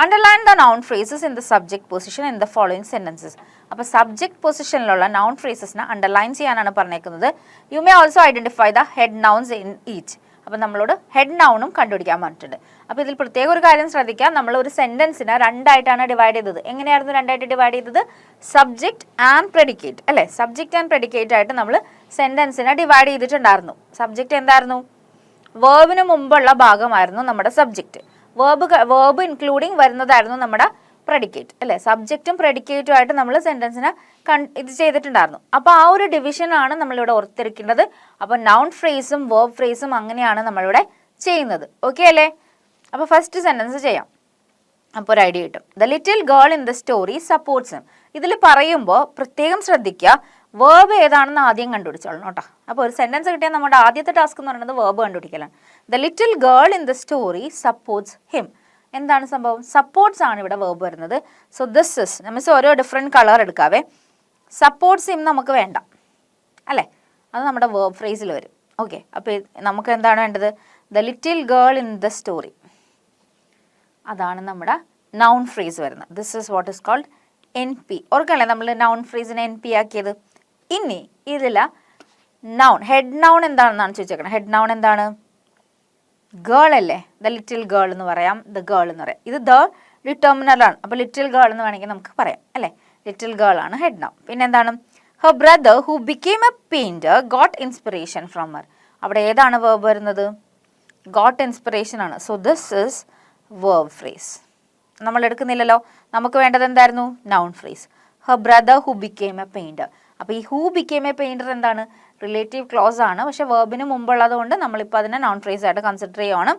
Underline the noun phrases in the subject position in the following sentences. അപ്പോൾ സബ്ജക്ട് പൊസിഷനിലുള്ള noun phrases-നെ അണ്ടർലൈൻ ചെയ്യാനാണ് പറഞ്ഞേക്കുന്നത്. You may also identify the head nouns in each. അപ്പോൾ നമ്മളോട് ഹെഡ് നൗണും കണ്ടുപിടിക്കാൻ പറഞ്ഞിട്ടുണ്ട്. അപ്പോൾ ഇതിൽ പ്രത്യേക ഒരു കാര്യം ശ്രദ്ധിക്കാം. നമ്മൾ ഒരു സെൻറ്റൻസിനെ രണ്ടായിട്ടാണ് ഡിവൈഡ് ചെയ്തത്. എങ്ങനെയായിരുന്നു രണ്ടായിട്ട് ഡിവൈഡ് ചെയ്തത്? സബ്ജക്റ്റ് ആൻഡ് പ്രെഡിക്കേറ്റ് അല്ലേ. സബ്ജക്റ്റ് ആൻഡ് പ്രെഡിക്കേറ്റ് ആയിട്ട് നമ്മൾ സെൻറ്റൻസിനെ ഡിവൈഡ് ചെയ്തിട്ടുണ്ടായിരുന്നു. സബ്ജക്റ്റ് എന്തായിരുന്നു? വേർബിന് മുമ്പുള്ള ഭാഗമായിരുന്നു നമ്മുടെ സബ്ജക്റ്റ്. വേർബ് ഇൻക്ലൂഡിങ് വരുന്നതായിരുന്നു നമ്മുടെ പ്രെഡിക്കേറ്റ് അല്ലേ. സബ്ജക്റ്റും പ്രെഡിക്കേറ്റും ആയിട്ട് നമ്മൾ സെൻറ്റൻസിനെ ഇത് ചെയ്തിട്ടുണ്ടായിരുന്നു. അപ്പോൾ ആ ഒരു ഡിവിഷനാണ് നമ്മളിവിടെ ഓർത്തിരിക്കേണ്ടത്. അപ്പോൾ നൗൺ ഫ്രേസും വേർബ് ഫ്രേസും അങ്ങനെയാണ് നമ്മളിവിടെ ചെയ്യുന്നത്. ഓക്കെ അല്ലേ? അപ്പോൾ ഫസ്റ്റ് സെൻറ്റൻസ് ചെയ്യാം. അപ്പോൾ ഒരു ഐഡിയ കിട്ടും. The little girl in the story supports him. ഇതിൽ പറയുമ്പോൾ പ്രത്യേകം ശ്രദ്ധിക്കുക, വേർബ് ഏതാണെന്ന് ആദ്യം കണ്ടുപിടിച്ചോളണം കേട്ടോ. അപ്പോൾ ഒരു സെൻറ്റൻസ് കിട്ടിയാൽ നമ്മുടെ ആദ്യത്തെ ടാസ്ക് എന്ന് പറയുന്നത് വേർബ് കണ്ടുപിടിക്കലാണ്. The little girl in the story supports him. എന്താണ് സംഭവം? സപ്പോർട്ട്സ് ആണ് ഇവിടെ വേർബ് വരുന്നത്. സോ ദിസ് ഇസ്, നമ്മൾ ഓരോ ഡിഫറെൻറ്റ് കളർ എടുക്കാവേ. സപ്പോർട്ട്സ് ഹിം നമുക്ക് വേണ്ട അല്ലേ, അത് നമ്മുടെ വേർബ് ഫ്രേസിൽ വരും. ഓക്കെ, അപ്പോൾ നമുക്ക് എന്താണ് വേണ്ടത്? The little girl in the story, അതാണ് നമ്മുടെ നൗൺ ഫ്രേസ് വരുന്നത്. This is what is called NP. ഓർക്കല്ലേ നമ്മൾ നൗൺ ഫ്രേസിനെ NP ആക്കിയത്? ഇനി ഇതിൽ നൗൺ, ഹെഡ് നൗൺ എന്താണെന്നാണ് ചോദിച്ചേക്കുന്നത്. ഹെഡ് നൗൺ എന്താണ്? ഗേൾ അല്ലേ, ദ ലിറ്റിൽ ഗേൾ എന്ന് പറയാം, ദ ഗേൾ എന്ന് പറയാം. ഇത് ദ ഡിറ്റർമിനറാണ്. അപ്പോൾ ലിറ്റിൽ ഗേൾ എന്ന് വേണമെങ്കിൽ നമുക്ക് പറയാം അല്ലേ. ലിറ്റിൽ ഗേൾ ആണ് ഹെഡ് നൗൺ. പിന്നെ എന്താണ്? Her brother who became A painter got inspiration from her. അവിടെ ഏതാണ് വേർബ് വരുന്നത്? ഗോട്ട് ഇൻസ്പിറേഷൻ ആണ്. So this is verb phrase. നമ്മൾ എടുക്കുന്നില്ലല്ലോ. നമുക്ക് വേണ്ടത് എന്തായിരുന്നു? Noun phrase. Her brother who became A painter. അപ്പോൾ ഈ ഹൂ ബിക്കെയിം എ പെയിൻറ്റർ എന്താണ്? റിലേറ്റീവ് ക്ലോസ് ആണ്. പക്ഷെ വേർബിന് മുമ്പുള്ളത് കൊണ്ട് നമ്മളിപ്പോൾ അതിനെ നോൺ ഫ്രേസ് ആയിട്ട് കൺസിഡർ ചെയ്യുവാണ്.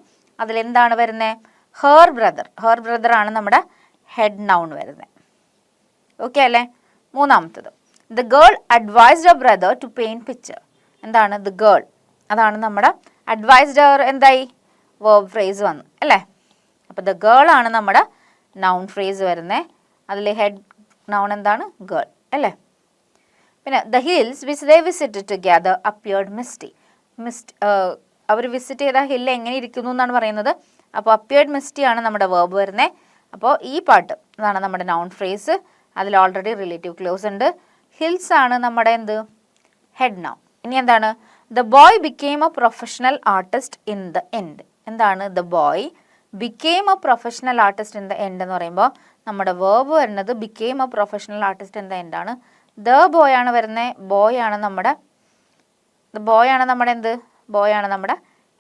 അതിലെന്താണ് വരുന്നത്? Her brother. ഹെർ ബ്രദർ ആണ് നമ്മുടെ ഹെഡ് നൗൺ വരുന്നത്. ഓക്കെ അല്ലേ? മൂന്നാമത്തത്, the girl advised a brother to paint picture. എന്താണ്? ദ ഗേൾ, അതാണ് നമ്മുടെ അഡ്വൈസ്ഡ്. എന്തായി? വേർബ് ഫ്രേസ് വന്നു അല്ലേ. അപ്പോൾ ദ ഗേൾ ആണ് നമ്മുടെ നൗൺ ഫ്രേസ് വരുന്നത്. അതിൽ ഹെഡ് നൗൺ എന്താണ്? ഗേൾ അല്ലേ. പിന്നെ the hills which they visited together appeared misty. അവർ വിസിറ്റ് ചെയ്ത ഹില്ല് എങ്ങനെ ഇരിക്കുന്നു എന്നാണ് പറയുന്നത്. അപ്പോൾ അപ്പിയർഡ് മിസ്റ്റി ആണ് നമ്മുടെ വേർബ് വരുന്നത്. അപ്പോൾ ഈ പാട്ട് അതാണ് നമ്മുടെ നൗൺ ഫ്രേസ്. അതിൽ ഓൾറെഡി റിലേറ്റീവ് ക്ലോസ് ഉണ്ട്. ഹിൽസ് ആണ് നമ്മുടെ എന്ത്? Head noun. ഇനി എന്താണ്? The boy became a professional artist in the end. എന്താണ്? The boy became a professional artist in the end എന്ന് പറയുമ്പോൾ നമ്മുടെ വേർബ് വരുന്നത് became a professional artist in the end ആണ്. ദ ബോയ് ആണ് വരുന്നത്. ബോയ് ആണ് നമ്മുടെ എന്ത്? ബോയ് ആണ് നമ്മുടെ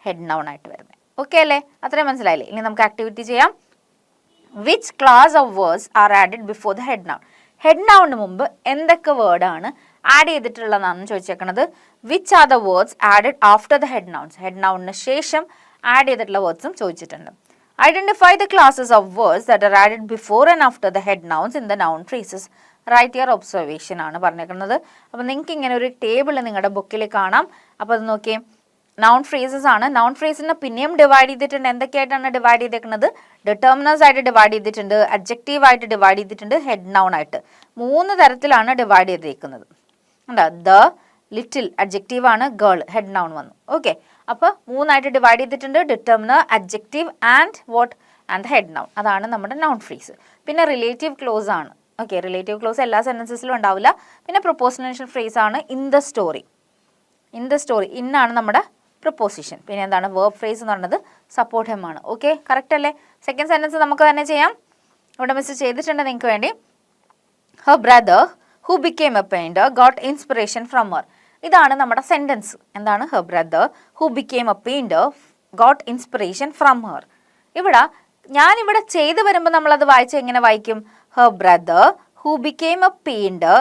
ഹെഡ് നൗൺ ആയിട്ട് വരുന്നത്. ഓക്കെ അല്ലേ? അത്രയും മനസ്സിലായില്ലേ? ഇനി നമുക്ക് ആക്ടിവിറ്റി ചെയ്യാം. Which class of words are added before the head noun. Head നൗണിന് മുമ്പ് എന്തൊക്കെ വേർഡാണ് ആഡ് ചെയ്തിട്ടുള്ളതാണെന്ന് ചോദിച്ചേക്കണത്. Which are the words added after the head nouns. Head നൗണിന് ശേഷം ആഡ് ചെയ്തിട്ടുള്ള വേർഡ്സും ചോദിച്ചിട്ടുണ്ട്. Identify the classes of words that are added before and after the head nouns in the noun phrases. Write your observation ആണ് പറഞ്ഞേക്കുന്നത്. അപ്പോൾ നിങ്ങൾക്ക് ഇങ്ങനെ ഒരു ടേബിൾ നിങ്ങളുടെ ബുക്കിൽ കാണാം. അപ്പോൾ അത് നോക്കിയേ, നൗൺ ഫ്രേസസ് ആണ്. നൗൺ ഫ്രേസിനെ പിന്നെയും ഡിവൈഡ് ചെയ്തിട്ടുണ്ട്. എന്തൊക്കെയായിട്ടാണ് ഡിവൈഡ് ചെയ്തേക്കുന്നത്? ഡിറ്റർമിനേഴ്സ് ആയിട്ട് ഡിവൈഡ് ചെയ്തിട്ടുണ്ട്, അഡ്ജക്റ്റീവ് ആയിട്ട് ഡിവൈഡ് ചെയ്തിട്ടുണ്ട്, ഹെഡ് നൗൺ ആയിട്ട്. 3 തരത്തിലാണ് ഡിവൈഡ് ചെയ്തേക്കുന്നത്. എന്താ? ദ ലിറ്റിൽ അഡ്ജക്റ്റീവ് ആണ്, ഗേൾ ഹെഡ് നൗൺ വന്നു. ഓക്കെ, അപ്പോൾ 3ആയിട്ട് ഡിവൈഡ് ചെയ്തിട്ടുണ്ട്. Determiner, adjective and what and head noun. അതാണ് നമ്മുടെ നൗൺ ഫ്രേസ്. പിന്നെ റിലേറ്റീവ് ക്ലോസ് ആണ്. ഓക്കെ, റിലേറ്റീവ് ക്ലോസ് എല്ലാ സെൻറ്റൻസസിലും ഉണ്ടാവില്ല. പിന്നെ പ്രൊപ്പോസിഷൻ ഫ്രേസ് ആണ്. In the story. ഇന്നാണ് നമ്മുടെ പ്രൊപ്പോസിഷൻ. പിന്നെ എന്താണ്? വേർബ് ഫ്രേസ് എന്ന് പറയുന്നത് സപ്പോർട്ട് ഹെം ആണ്. ഓക്കെ, കറക്റ്റ് അല്ലേ? സെക്കൻഡ് സെൻറ്റൻസ് നമുക്ക് തന്നെ ചെയ്യാം. ഇവിടെ മിസ് ചെയ്തിട്ടുണ്ട് നിങ്ങൾക്ക് വേണ്ടി. Her brother who became A painter got inspiration from her. ഇതാണ് നമ്മുടെ സെൻറ്റൻസ്. എന്താണ്? Her brother who became A painter got inspiration from her. ഞാനിവിടെ ചെയ്ത് വരുമ്പോൾ നമ്മളത് വായിച്ച് എങ്ങനെ വായിക്കും? Her brother who became A painter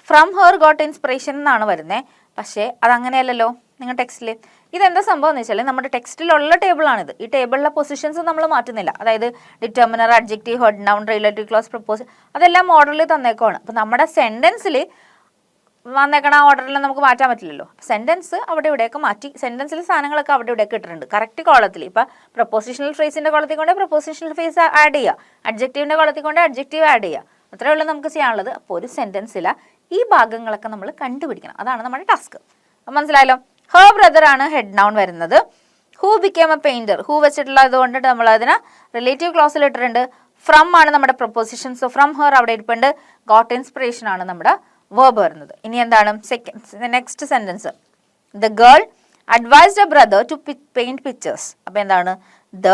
from her got inspiration എന്നാണ് വരുന്നത്. പക്ഷേ അതങ്ങനെയല്ലല്ലോ നിങ്ങൾ ടെക്സ്റ്റിൽ. ഇതെന്താ സംഭവം എന്ന് വെച്ചാൽ നമ്മുടെ ടെക്സ്റ്റിലുള്ള ടേബിളാണിത്. ഈ ടേബിളിലെ പൊസിഷൻസ് നമ്മൾ മാറ്റുന്നില്ല. അതായത് determiner, adjective, head noun, relative close, propose അതെല്ലാം ഓർഡറിൽ തന്നേക്കുവാണ്. അപ്പോൾ നമ്മുടെ സെൻറ്റൻസിൽ വന്നേക്കണ ഓർഡറിൽ നമുക്ക് മാറ്റാൻ പറ്റില്ലല്ലോ. സെൻറ്റൻസ് അവിടെ ഇവിടെയൊക്കെ മാറ്റി സെൻറ്റൻസിൽ സാധനങ്ങളൊക്കെ അവിടെ ഇവിടെയൊക്കെ ഇട്ടിട്ടുണ്ട് കറക്റ്റ് കോളത്തിൽ. ഇപ്പോൾ പ്രപ്പോസിഷണൽ ഫ്രേസിൻ്റെ കോളത്തിൽ കൊണ്ട് പ്രപ്പോസിഷണൽ ഫ്രേസ് ആഡ് ചെയ്യുക, അഡ്ജക്റ്റീവിൻ്റെ കോളത്തിൽ കൊണ്ട് അഡ്ജക്റ്റീവ് ആഡ് ചെയ്യുക. അത്രയേ ഉള്ളൂ നമുക്ക് ചെയ്യാനുള്ളത്. അപ്പോൾ ഒരു സെൻറ്റൻസിൽ ഈ ഭാഗങ്ങളൊക്കെ നമ്മൾ കണ്ടുപിടിക്കണം. അതാണ് നമ്മുടെ ടാസ്ക്. അപ്പം മനസ്സിലായല്ലോ? ഹെർ ബ്രദർ ആണ് ഹെഡ് നൗൺ വരുന്നത്. Who became A painter, who വെച്ചിട്ടുള്ളത് കൊണ്ട് നമ്മൾ അതിന് റിലേറ്റീവ് ക്ലോസിൽ ഇട്ടിട്ടുണ്ട്. ഫ്രം ആണ് നമ്മുടെ പ്രൊപ്പോസിഷൻ. സോ ഫ്രം ഹെർ അവിടെ ഇരിപ്പുണ്ട്. ഗോട്ട് ഇൻസ്പിറേഷൻ ആണ് നമ്മുടെ വേർബ് വരുന്നത്. ഇനി എന്താണ് next sentence? The girl advised a brother to paint pictures. അപ്പോൾ എന്താണ്? ദ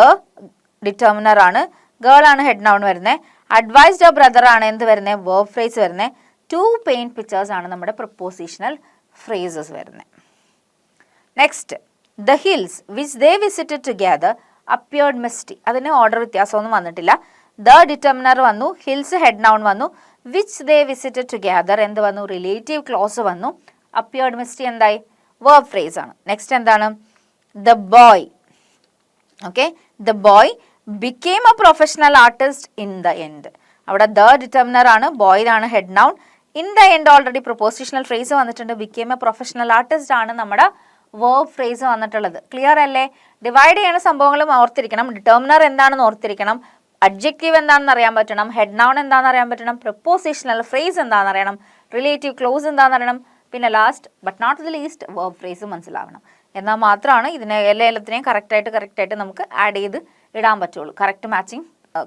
ഡിറ്റർമിനർ ആണ്, ഗേൾ ആണ് ഹെഡ് നൗൺ വരുന്നത്. അഡ്വൈസ്ഡ് എ ബ്രദർ ആണ് എന്ത് വരുന്നത്? വേർബ് ഫ്രേസ് വരുന്നത്. ടു പെയിൻറ്റ് പിക്ചേഴ്സ് ആണ് നമ്മുടെ പ്രൊപ്പോസിഷണൽ ഫ്രേസസ് വരുന്നത്. Next, the hills which they visited together appeared misty. അതിന് ഓർഡർ വ്യത്യാസമൊന്നും വന്നിട്ടില്ല. ദ ഡിറ്റർമിനർ വന്നു, ഹിൽസ് ഹെഡ് നൗൺ വന്നു, വിച്ച് ദേ വിസിറ്റഡ് ടുഗദർ എന്ത് വന്നു? റിലേറ്റീവ് ക്ലോസ് വന്നു. അപ്പിയർഡ് മിസ്റ്റി എന്തായി? വേർബ് ഫ്രേസ് ആണ്. നെക്സ്റ്റ് എന്താണ്? The boy. Okay, the boy became a professional artist in the end. അവിടെ ദ ഡിറ്റർമിനർ ആണ്, ബോയ് ആണ് head noun. In the end already propositional phrase വന്നിട്ടുണ്ട്. ബിക്കെയിം എ പ്രൊഫഷണൽ ആർട്ടിസ്റ്റ് ആണ് നമ്മുടെ verb phrase വന്നിട്ടുള്ളത്. Clear അല്ലേ? Divide ചെയ്യുന്ന സംഭവങ്ങളും ഓർത്തിരിക്കണം. ഡിറ്റർമിനർ എന്താണെന്ന് ഓർത്തിരിക്കണം, അഡ്ജക്റ്റീവ് എന്താണെന്ന് അറിയാൻ പറ്റണം, ഹെഡ് നൗൺ എന്താണെന്ന് അറിയാൻ പറ്റണം, പ്രൊപ്പോസിഷണൽ ഫ്രേസ് എന്താണെന്ന് അറിയണം, റിലേറ്റീവ് ക്ലോസ് എന്താണെന്ന് അറിയണം, പിന്നെ last but not the least verb phrase മനസ്സിലാവണം. എന്നാൽ മാത്രമാണ് ഇതിനെ എല്ലാത്തിനെയും കറക്റ്റായിട്ട് നമുക്ക് ആഡ് ചെയ്ത് ഇടാൻ പറ്റുള്ളൂ. കറക്റ്റ് മാച്ചിങ്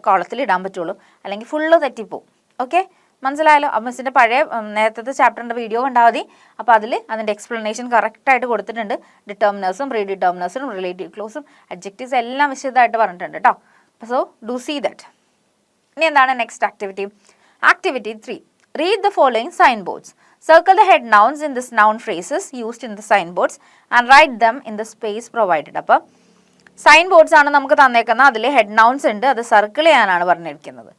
കോളത്തിൽ ഇടാൻ പറ്റുള്ളൂ. അല്ലെങ്കിൽ ഫുള്ള് തെറ്റിപ്പോവും. ഓക്കെ, മനസ്സിലായല്ലോ? അപ്പം മിസ്സിൻ്റെ പഴയ നേരത്തെ ചാപ്റ്ററിൻ്റെ വീഡിയോ കണ്ടാൽ മതി. അപ്പോൾ അതിൻ്റെ എക്സ്പ്ലനേഷൻ കറക്റ്റായിട്ട് കൊടുത്തിട്ടുണ്ട്. ഡിറ്റർമിനേഴ്സും പ്രീ ഡിറ്റർമിനേഴ്സും റിലേറ്റീവ് ക്ലോസും അഡ്ജക്റ്റീവ്സ് എല്ലാം വിശദമായിട്ട് പറഞ്ഞിട്ടുണ്ട് കേട്ടോ. So do see that. ഇനി എന്താണ് next activity? Activity 3. Read the following signboards. Circle the head nouns in this noun phrases used in the signboards and write them in the space provided. അപ്പോൾ sign boards ആണ് നമുക്ക് തന്നേക്കുന്നത്. അതിൽ head nouns ഉണ്ട്, അത് circle ചെയ്യാനാണ് പറഞ്ഞിരിക്കുന്നത്.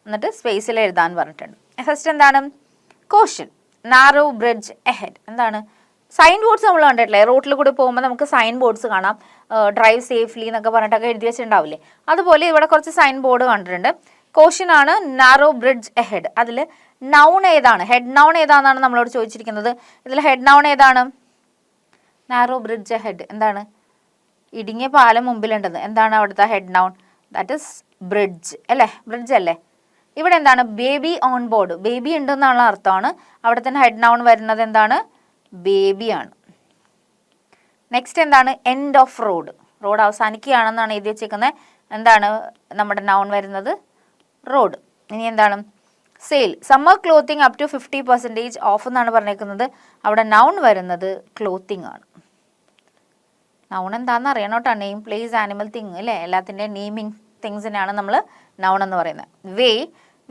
എന്നിട്ട് സ്പേസിൽ എഴുതാൻ പറഞ്ഞിട്ടുണ്ട്. ഫസ്റ്റ് എന്താണ്? Caution, narrow bridge ahead. എന്താണ്? സൈൻ ബോർഡ്സ് നമ്മൾ കണ്ടിട്ടില്ലേ? റോട്ടിൽ കൂടി പോകുമ്പോൾ നമുക്ക് സൈൻ ബോർഡ്സ് കാണാം. ഡ്രൈവ് സേഫ്ലി എന്നൊക്കെ പറഞ്ഞിട്ടൊക്കെ എഴുതി വെച്ചിട്ടുണ്ടാവില്ലേ? അതുപോലെ ഇവിടെ കുറച്ച് സൈൻ ബോർഡ് കണ്ടിട്ടുണ്ട്. കോഷൻ ആണ് നാരോ ബ്രിഡ്ജ് എഹെഡ്. അതിൽ നൗൺ ഏതാണ്? ഹെഡ് നൗൺ ഏതാണെന്നാണ് നമ്മളോട് ചോദിച്ചിരിക്കുന്നത്. ഇതിൽ ഹെഡ് നൗൺ ഏതാണ്? Narrow bridge ahead. എന്താണ്? ഇടുങ്ങിയ പാലം മുമ്പിലുണ്ടെന്ന്. എന്താണ് അവിടുത്തെ head noun? That is bridge അല്ലേ? ബ്രിഡ്ജ് അല്ലേ? ഇവിടെ എന്താണ്? Baby on board. ബേബി ഉണ്ടെന്നുള്ള അർത്ഥമാണ്. അവിടെ തന്നെ ഹെഡ് നൗൺ വരുന്നത് എന്താണ്? ബേബിയാണ്. നെക്സ്റ്റ് എന്താണ്? End of road. റോഡ് അവസാനിക്കുകയാണെന്നാണ് എഴുതി വെച്ചേക്കുന്നത്. എന്താണ് നമ്മുടെ നൗൺ വരുന്നത്? റോഡ്. ഇനി എന്താണ്? Sale. Summer clothing up to 50% off എന്നാണ് പറഞ്ഞേക്കുന്നത്. അവിടെ നൗൺ വരുന്നത് ക്ലോത്തിങ് ആണ്. നൗൺ എന്താണെന്ന് അറിയണം കേട്ടോ. നെയിം, പ്ലേസ്, ആനിമൽ, തിങ് അല്ലേ? എല്ലാത്തിൻ്റെയും നെയിമിങ് തിങ്സിനാണ് നമ്മൾ നൗൺ എന്ന് പറയുന്നത്.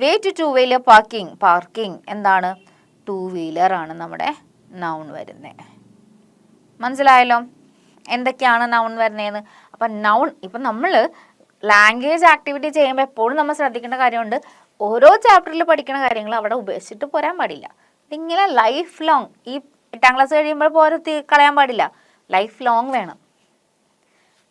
Way to two wheeler parking. Parking എന്താണ്? ടു വീലർ ആണ് നമ്മുടെ നൗൺ വരുന്നത്. മനസ്സിലായല്ലോ എന്തൊക്കെയാണ് നൗൺ വരുന്നതെന്ന്? അപ്പം നൗൺ ഇപ്പം നമ്മൾ ലാംഗ്വേജ് ആക്ടിവിറ്റി ചെയ്യുമ്പോൾ എപ്പോഴും നമ്മൾ ശ്രദ്ധിക്കേണ്ട കാര്യമുണ്ട്. ഓരോ ചാപ്റ്ററിൽ പഠിക്കുന്ന കാര്യങ്ങൾ അവിടെ ഉപേക്ഷിച്ചിട്ട് പോരാൻ പാടില്ല. ഇതിങ്ങനെ ലൈഫ് ലോങ്, ഈ 8ാം ക്ലാസ് കഴിയുമ്പോൾ കളയാൻ പാടില്ല. ലൈഫ് ലോങ് വേണം.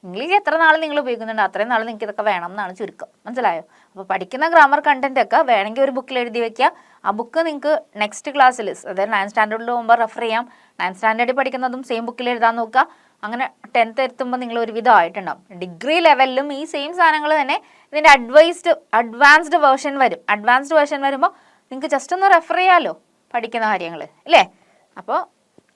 ഇംഗ്ലീഷ് എത്ര നാൾ നിങ്ങൾ ഉപയോഗിക്കുന്നുണ്ട് അത്രയും നാൾ നിങ്ങൾക്ക് ഇതൊക്കെ വേണം എന്നാണ് ചുരുക്കം. മനസ്സിലായോ? അപ്പോൾ പഠിക്കുന്ന ഗ്രാമർ കണ്ടന്റ് ഒക്കെ വേണമെങ്കിൽ ഒരു ബുക്കിൽ എഴുതി വെക്കുക. ആ ബുക്ക് നിങ്ങൾക്ക് നെക്സ്റ്റ് ക്ലാസ്സിൽ, അതായത് 9th സ്റ്റാൻഡേർഡിൽ പോകുമ്പോൾ റെഫർ ചെയ്യാം. 9th സ്റ്റാൻഡേർഡിൽ പഠിക്കുന്നതും സെയിം ബുക്കിൽ എഴുതാൻ നോക്കുക. അങ്ങനെ 10th എത്തുമ്പോൾ നിങ്ങൾ ഒരുവിധം ആയിട്ടുണ്ടാവും. ഡിഗ്രി ലെവലിലും ഈ സെയിം സാധനങ്ങൾ തന്നെ ഇതിൻ്റെ അഡ്വാൻസ്ഡ് വേർഷൻ വരും. അഡ്വാൻസ്ഡ് വേർഷൻ വരുമ്പോൾ നിങ്ങൾക്ക് ജസ്റ്റ് ഒന്ന് റെഫർ ചെയ്യാമല്ലോ പഠിക്കുന്ന കാര്യങ്ങൾ അല്ലേ? അപ്പോൾ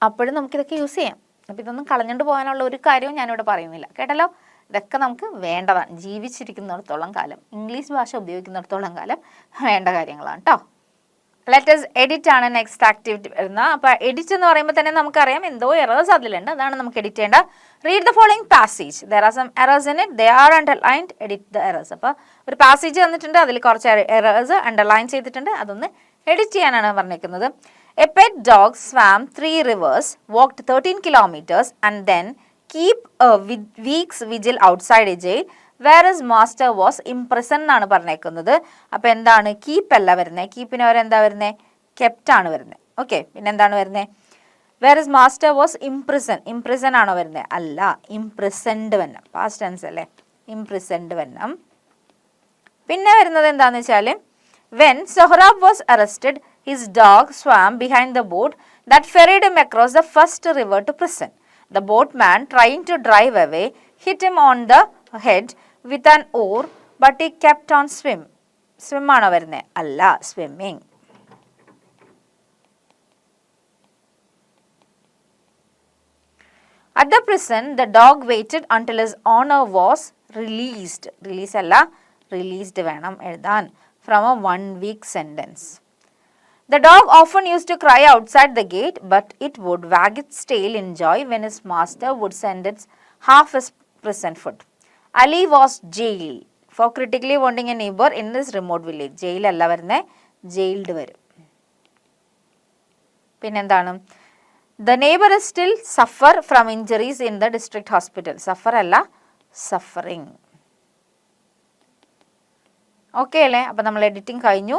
അപ്പോഴും നമുക്കിതൊക്കെ യൂസ് ചെയ്യാം. അപ്പോൾ ഇതൊന്നും കളഞ്ഞുകൊണ്ട് പോകാനുള്ള ഒരു കാര്യവും ഞാനിവിടെ പറയുന്നില്ല. കേട്ടല്ലോ? ഇതൊക്കെ നമുക്ക് വേണ്ടതാണ്. ജീവിച്ചിരിക്കുന്നിടത്തോളം കാലം, ഇംഗ്ലീഷ് ഭാഷ ഉപയോഗിക്കുന്നിടത്തോളം കാലം വേണ്ട കാര്യങ്ങളാണ് കേട്ടോ. ലെറ്റസ് എഡിറ്റ് ആണ് നെക്സ്റ്റ് ആക്ടിവിറ്റി വരുന്നത്. അപ്പോൾ എഡിറ്റ് എന്ന് പറയുമ്പോൾ തന്നെ നമുക്കറിയാം എന്തോ എറേഴ്സ് അതിലുണ്ട്. അതാണ് നമുക്ക് എഡിറ്റ് ചെയ്യേണ്ട. Read the following passage. There are some errors in it. They are underlined. Edit the errors. അപ്പോൾ ഒരു പാസേജ് തന്നിട്ടുണ്ട്, അതിൽ കുറച്ച് എറേഴ്സ് അണ്ടർലൈൻ ചെയ്തിട്ടുണ്ട്. അതൊന്ന് എഡിറ്റ് ചെയ്യാനാണ് പറഞ്ഞിരിക്കുന്നത്. A pet dog swam 3 rivers, walked 13 kilometers and then keep a week's vigil outside a jail where his master was imprisoned എന്നാണ് പറഞ്ഞേക്കുന്നത്. അപ്പോൾ എന്താണ്? കീപ്പ് അല്ല വരുന്നത്. കീപ്പിന് എന്താ വരുന്നത്? കെപ്റ്റ് ആണ് വരുന്നത്. ഓക്കെ, പിന്നെ എന്താണ് വരുന്നത്? where his master was imprisoned. Imprison ആണോ വരുന്നത്? അല്ല, ഇംപ്രിസൺഡ് വരണം. പാസ്റ്റ് ടെൻസ് അല്ലേ? ഇംപ്രിസൺഡ് വരണം. പിന്നെ വരുന്നത് എന്താണെന്ന് വെച്ചാൽ when Sohrab was arrested, his dog swam behind the boat that ferried him across the first river to prison. The boatman, trying to drive away, hit him on the head with an oar, but he kept on swim ആണോ വരുന്നത്? അല്ല, swimming. At the prison, the dog waited until his owner was released. Release അല്ല, released വേണം എഴുതാൻ. From a 1-week sentence. The dog often used to cry outside the gate, but it would wag its tail in joy when his master would send it half his prison food. Ali was jailed for critically wounding a neighbor in this remote village. Jail alla varne, jailed varum. Pinendana. The neighbor is still suffer from injuries in the district hospital. Suffer alla, suffering. Okay അല്ലേ? അപ്പോൾ നമ്മൾ editing കഴിഞ്ഞു.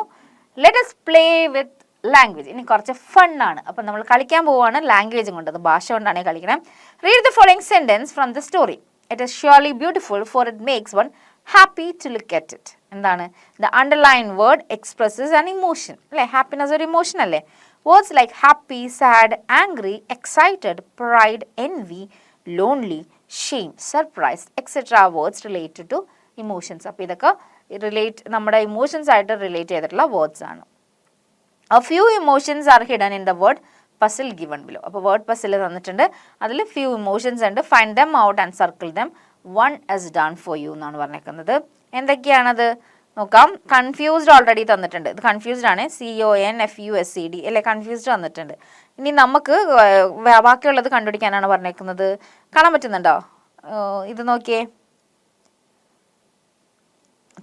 Let us play with language. ഇനി കുറച്ച് ഫണ്ണാണ്. അപ്പോൾ നമ്മൾ കളിക്കാൻ പോവുകയാണ് ലാംഗ്വേജും കൊണ്ട്. അത് ഭാഷ കൊണ്ടാണ് കളിക്കണം. Read the following sentence from the story. It is surely beautiful for it makes one happy to look at it. എന്താണ്? The underline word expresses an emotion അല്ലേ? ഹാപ്പിനെസ് ഒരു ഇമോഷൻ അല്ലേ? Words like happy, sad, angry, excited, pride, envy, lonely, shame, surprise etcetera words related to emotions. അപ്പോൾ ഇതൊക്കെ നമ്മുടെ emotions ആയിട്ട് relate ചെയ്തിട്ടുള്ള words ആണ്. A few emotions are hidden in the word puzzle given below. അപ്പോൾ word puzzle തന്നിട്ടുണ്ട്. അതിൽ few emotions ഉണ്ട്. Find them out and circle them. One is done for you എന്നാണ് പറഞ്ഞേക്കുന്നത്. എന്തൊക്കെയാണത്? നോക്കാം. കൺഫ്യൂസ്ഡ് ഓൾറെഡി തന്നിട്ടുണ്ട്. ഇത് കൺഫ്യൂസ്ഡ് ആണ്. CONFUSED അല്ലേ, കൺഫ്യൂസ്ഡ് തന്നിട്ടുണ്ട്. ഇനി നമുക്ക് ബാക്കിയുള്ളത് കണ്ടുപിടിക്കാനാണ് പറഞ്ഞേക്കുന്നത്. കാണാൻ പറ്റുന്നുണ്ടോ? ഇത് നോക്കിയേ,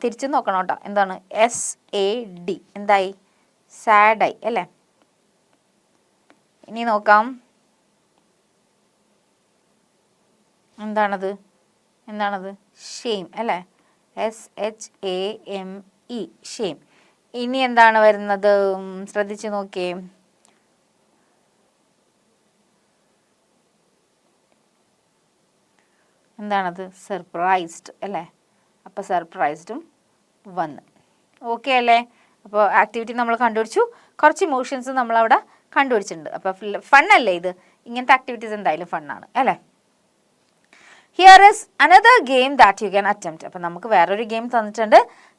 തിരിച്ചു നോക്കണം കേട്ടോ. എന്താണ് SAD? എന്തായി? സാഡായി അല്ലേ. ഇനി നോക്കാം, എന്താണത്? ഷെയിം അല്ലേ, SHAME, ഷെയിം. ഇനി എന്താണ് വരുന്നത്? ശ്രദ്ധിച്ചു നോക്കിയേ, എന്താണത്? സർപ്രൈസ്ഡ് അല്ലേ. അപ്പോൾ സർപ്രൈസ്ഡും വന്ന്. ഓക്കെ അല്ലേ? അപ്പോൾ ആക്ടിവിറ്റി നമ്മൾ കണ്ടുപിടിച്ചു, കുറച്ച് ഇമോഷൻസ് നമ്മളവിടെ കണ്ടുപിടിച്ചിട്ടുണ്ട്. അപ്പോൾ ഫണ്ണല്ലേ ഇത്? ഇങ്ങനത്തെ ആക്ടിവിറ്റീസ് എന്തായാലും ഫണ്ണാണ് അല്ലേ. Here is another game that you can attempt. അപ്പോൾ നമുക്ക് വേറൊരു ഗെയിം തന്നിട്ടുണ്ട്.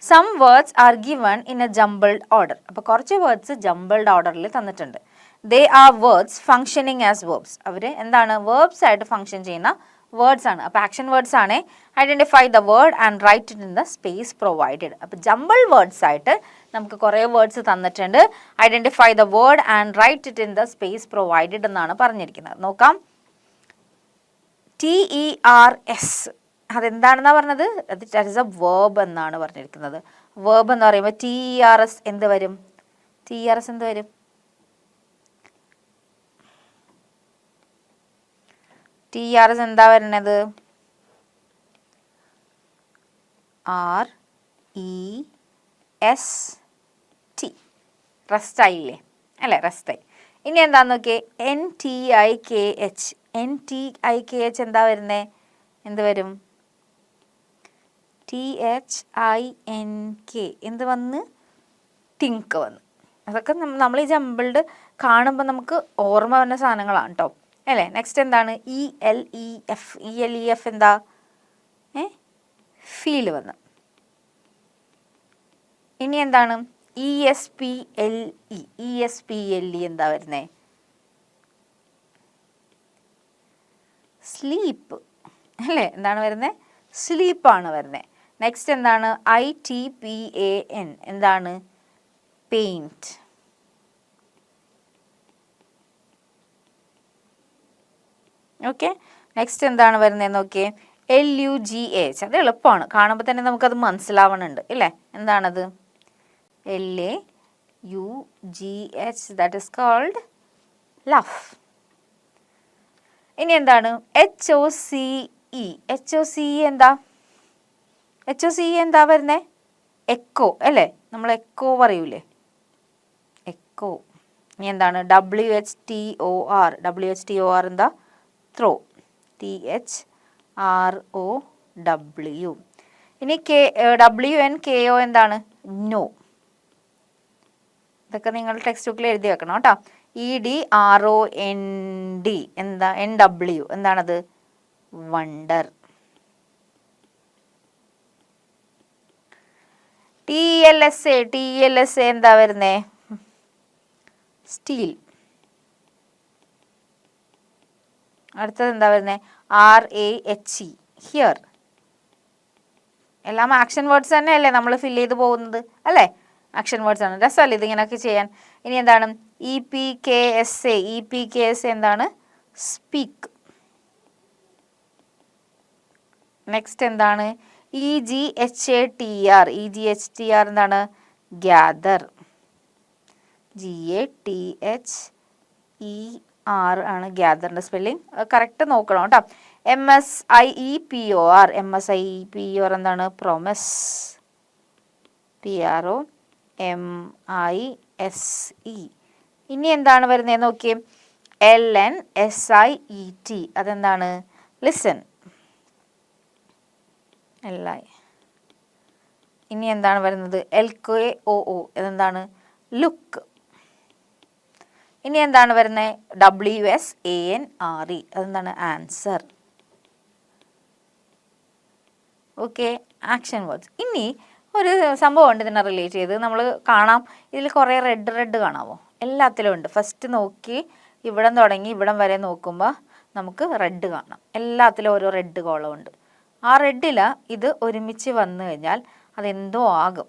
Some words are given in a jumbled order. അപ്പോൾ കുറച്ച് വേർഡ്സ് ജംബിൾഡ് ഓർഡറിൽ തന്നിട്ടുണ്ട്. They are words functioning as verbs. അവർ എന്താണ്? വേർബ്സ് ആയിട്ട് ഫങ്ഷൻ ചെയ്യുന്ന വേർഡ്സ് ആണ്. അപ്പോൾ ആക്ഷൻ വേർഡ്സ് ആണ്. Identify the word and write it in the space provided. അപ്പോൾ ജംബിൾ വേർഡ്സ് ആയിട്ട് നമുക്ക് കുറേ വേർഡ്സ് തന്നിട്ടുണ്ട്. Identify the word and write it in the space provided എന്നാണ് പറഞ്ഞിരിക്കുന്നത്. നോക്കാം. TERS അതെന്താണെന്നാണ് പറഞ്ഞത്? ദാറ്റ് ഇസ് എ വേർബ് എന്നാണ് പറഞ്ഞിരിക്കുന്നത്. വേർബ് എന്ന് പറയുമ്പോൾ TERS എന്ത് വരും? TERS എന്ത് വരും? TERS എന്താ വരുന്നത്? REST. റെസ്റ്റായില്ലേ അല്ലേ, റെസ്റ്റായി. ഇനി എന്താന്ന് നോക്കിയേ, NTIKH എന്താ വരുന്നത്? എന്ത് വരും? THINK എന്ത് വന്ന്? തിങ്ക് വന്ന്. അതൊക്കെ നമ്മൾ ഈ ജംബിൾഡ് കാണുമ്പോൾ നമുക്ക് ഓർമ്മ വരുന്ന സാധനങ്ങളാണ് കേട്ടോ അല്ലേ. നെക്സ്റ്റ് എന്താണ്? ELEF എന്താ? ഫീൽ വന്ന്. ഇനി എന്താണ്? ESPLE എന്താ വരുന്നത്? സ്ലീപ്പ് അല്ലേ. എന്താണ് വരുന്നത്? സ്ലീപ്പാണ് വരുന്നത്. നെക്സ്റ്റ് എന്താണ്? ITPAN എന്താണ്? പെയിൻറ്റ്. ഓക്കെ. നെക്സ്റ്റ് എന്താണ് വരുന്നത് നോക്കിയേ, LUGH. അത് എളുപ്പമാണ്, കാണുമ്പോൾ തന്നെ നമുക്കത് മനസ്സിലാവണുണ്ട് ഇല്ലേ. എന്താണത്? LAUGH. ദാറ്റ് ഇസ് കോൾഡ് ലഫ്. ഇനി എന്താണ്? HOCE എന്താ? HOCE എന്താ വരുന്നേ? എക്കോ അല്ലേ. നമ്മൾ എക്കോ പറയൂലേ, എക്കോ. ഇനി എന്താണ്? WHTOR എന്താ? ത്രോ. THROW. ഇനി WNKO എന്താണ്? നോ. ഇതൊക്കെ നിങ്ങൾ ടെക്സ്റ്റ് ബുക്കിൽ എഴുതി വെക്കണം കേട്ടോ. EDROND എന്താ? NW എന്താണത്? വണ്ടർ. TLSA എന്താ വരുന്നേ? സ്റ്റീൽ. അടുത്തത് എന്താ വരുന്നത്? RAHE here. എല്ലാം ആക്ഷൻ വേർഡ്സ് തന്നെ അല്ലേ നമ്മൾ ഫില്ല് ചെയ്ത് പോകുന്നത് അല്ലേ. ആക്ഷൻ വേർഡ്സ് ആണ്. രസമല്ലേ ഇതിങ്ങനെയൊക്കെ ചെയ്യാൻ. ഇനി എന്താണ്? EPKSA എന്താണ്? സ്പീക്ക്. നെക്സ്റ്റ് എന്താണ്? EGHATR എന്താണ്? ഗ്യാദർ. GATHER ആണ് ഗ്യാദറിൻ്റെ സ്പെല്ലിംഗ്. കറക്റ്റ് നോക്കണം കേട്ടോ. MSIEPOR എന്താണ്? പ്രോമിസ്. PROMISE. ഇനി എന്താണ് വരുന്നത് നോക്കിയേ, LNSIET അതെന്താണ്? ലിസൺ. LI. ഇനി എന്താണ് വരുന്നത്? LKOO അതെന്താണ്? ലുക്ക്. ഇനി എന്താണ് വരുന്നത്? WSANRE അതെന്താണ്? ആൻസർ. Okay, action words. ഇനി ഒരു സംഭവം ഉണ്ട് ഇതിനെ റിലേറ്റ് ചെയ്ത് നമ്മൾ കാണാം. ഇതിൽ കുറേ റെഡ് കാണാമോ? എല്ലാത്തിലും ഉണ്ട്. ഫസ്റ്റ് നോക്കി ഇവിടം തുടങ്ങി ഇവിടം വരെ നോക്കുമ്പോൾ നമുക്ക് റെഡ് കാണാം. എല്ലാത്തിലും ഓരോ റെഡ് കോളം ഉണ്ട്. ആ റെഡിൽ ഇത് ഒരുമിച്ച് വന്നു കഴിഞ്ഞാൽ അതെന്തോ ആകും.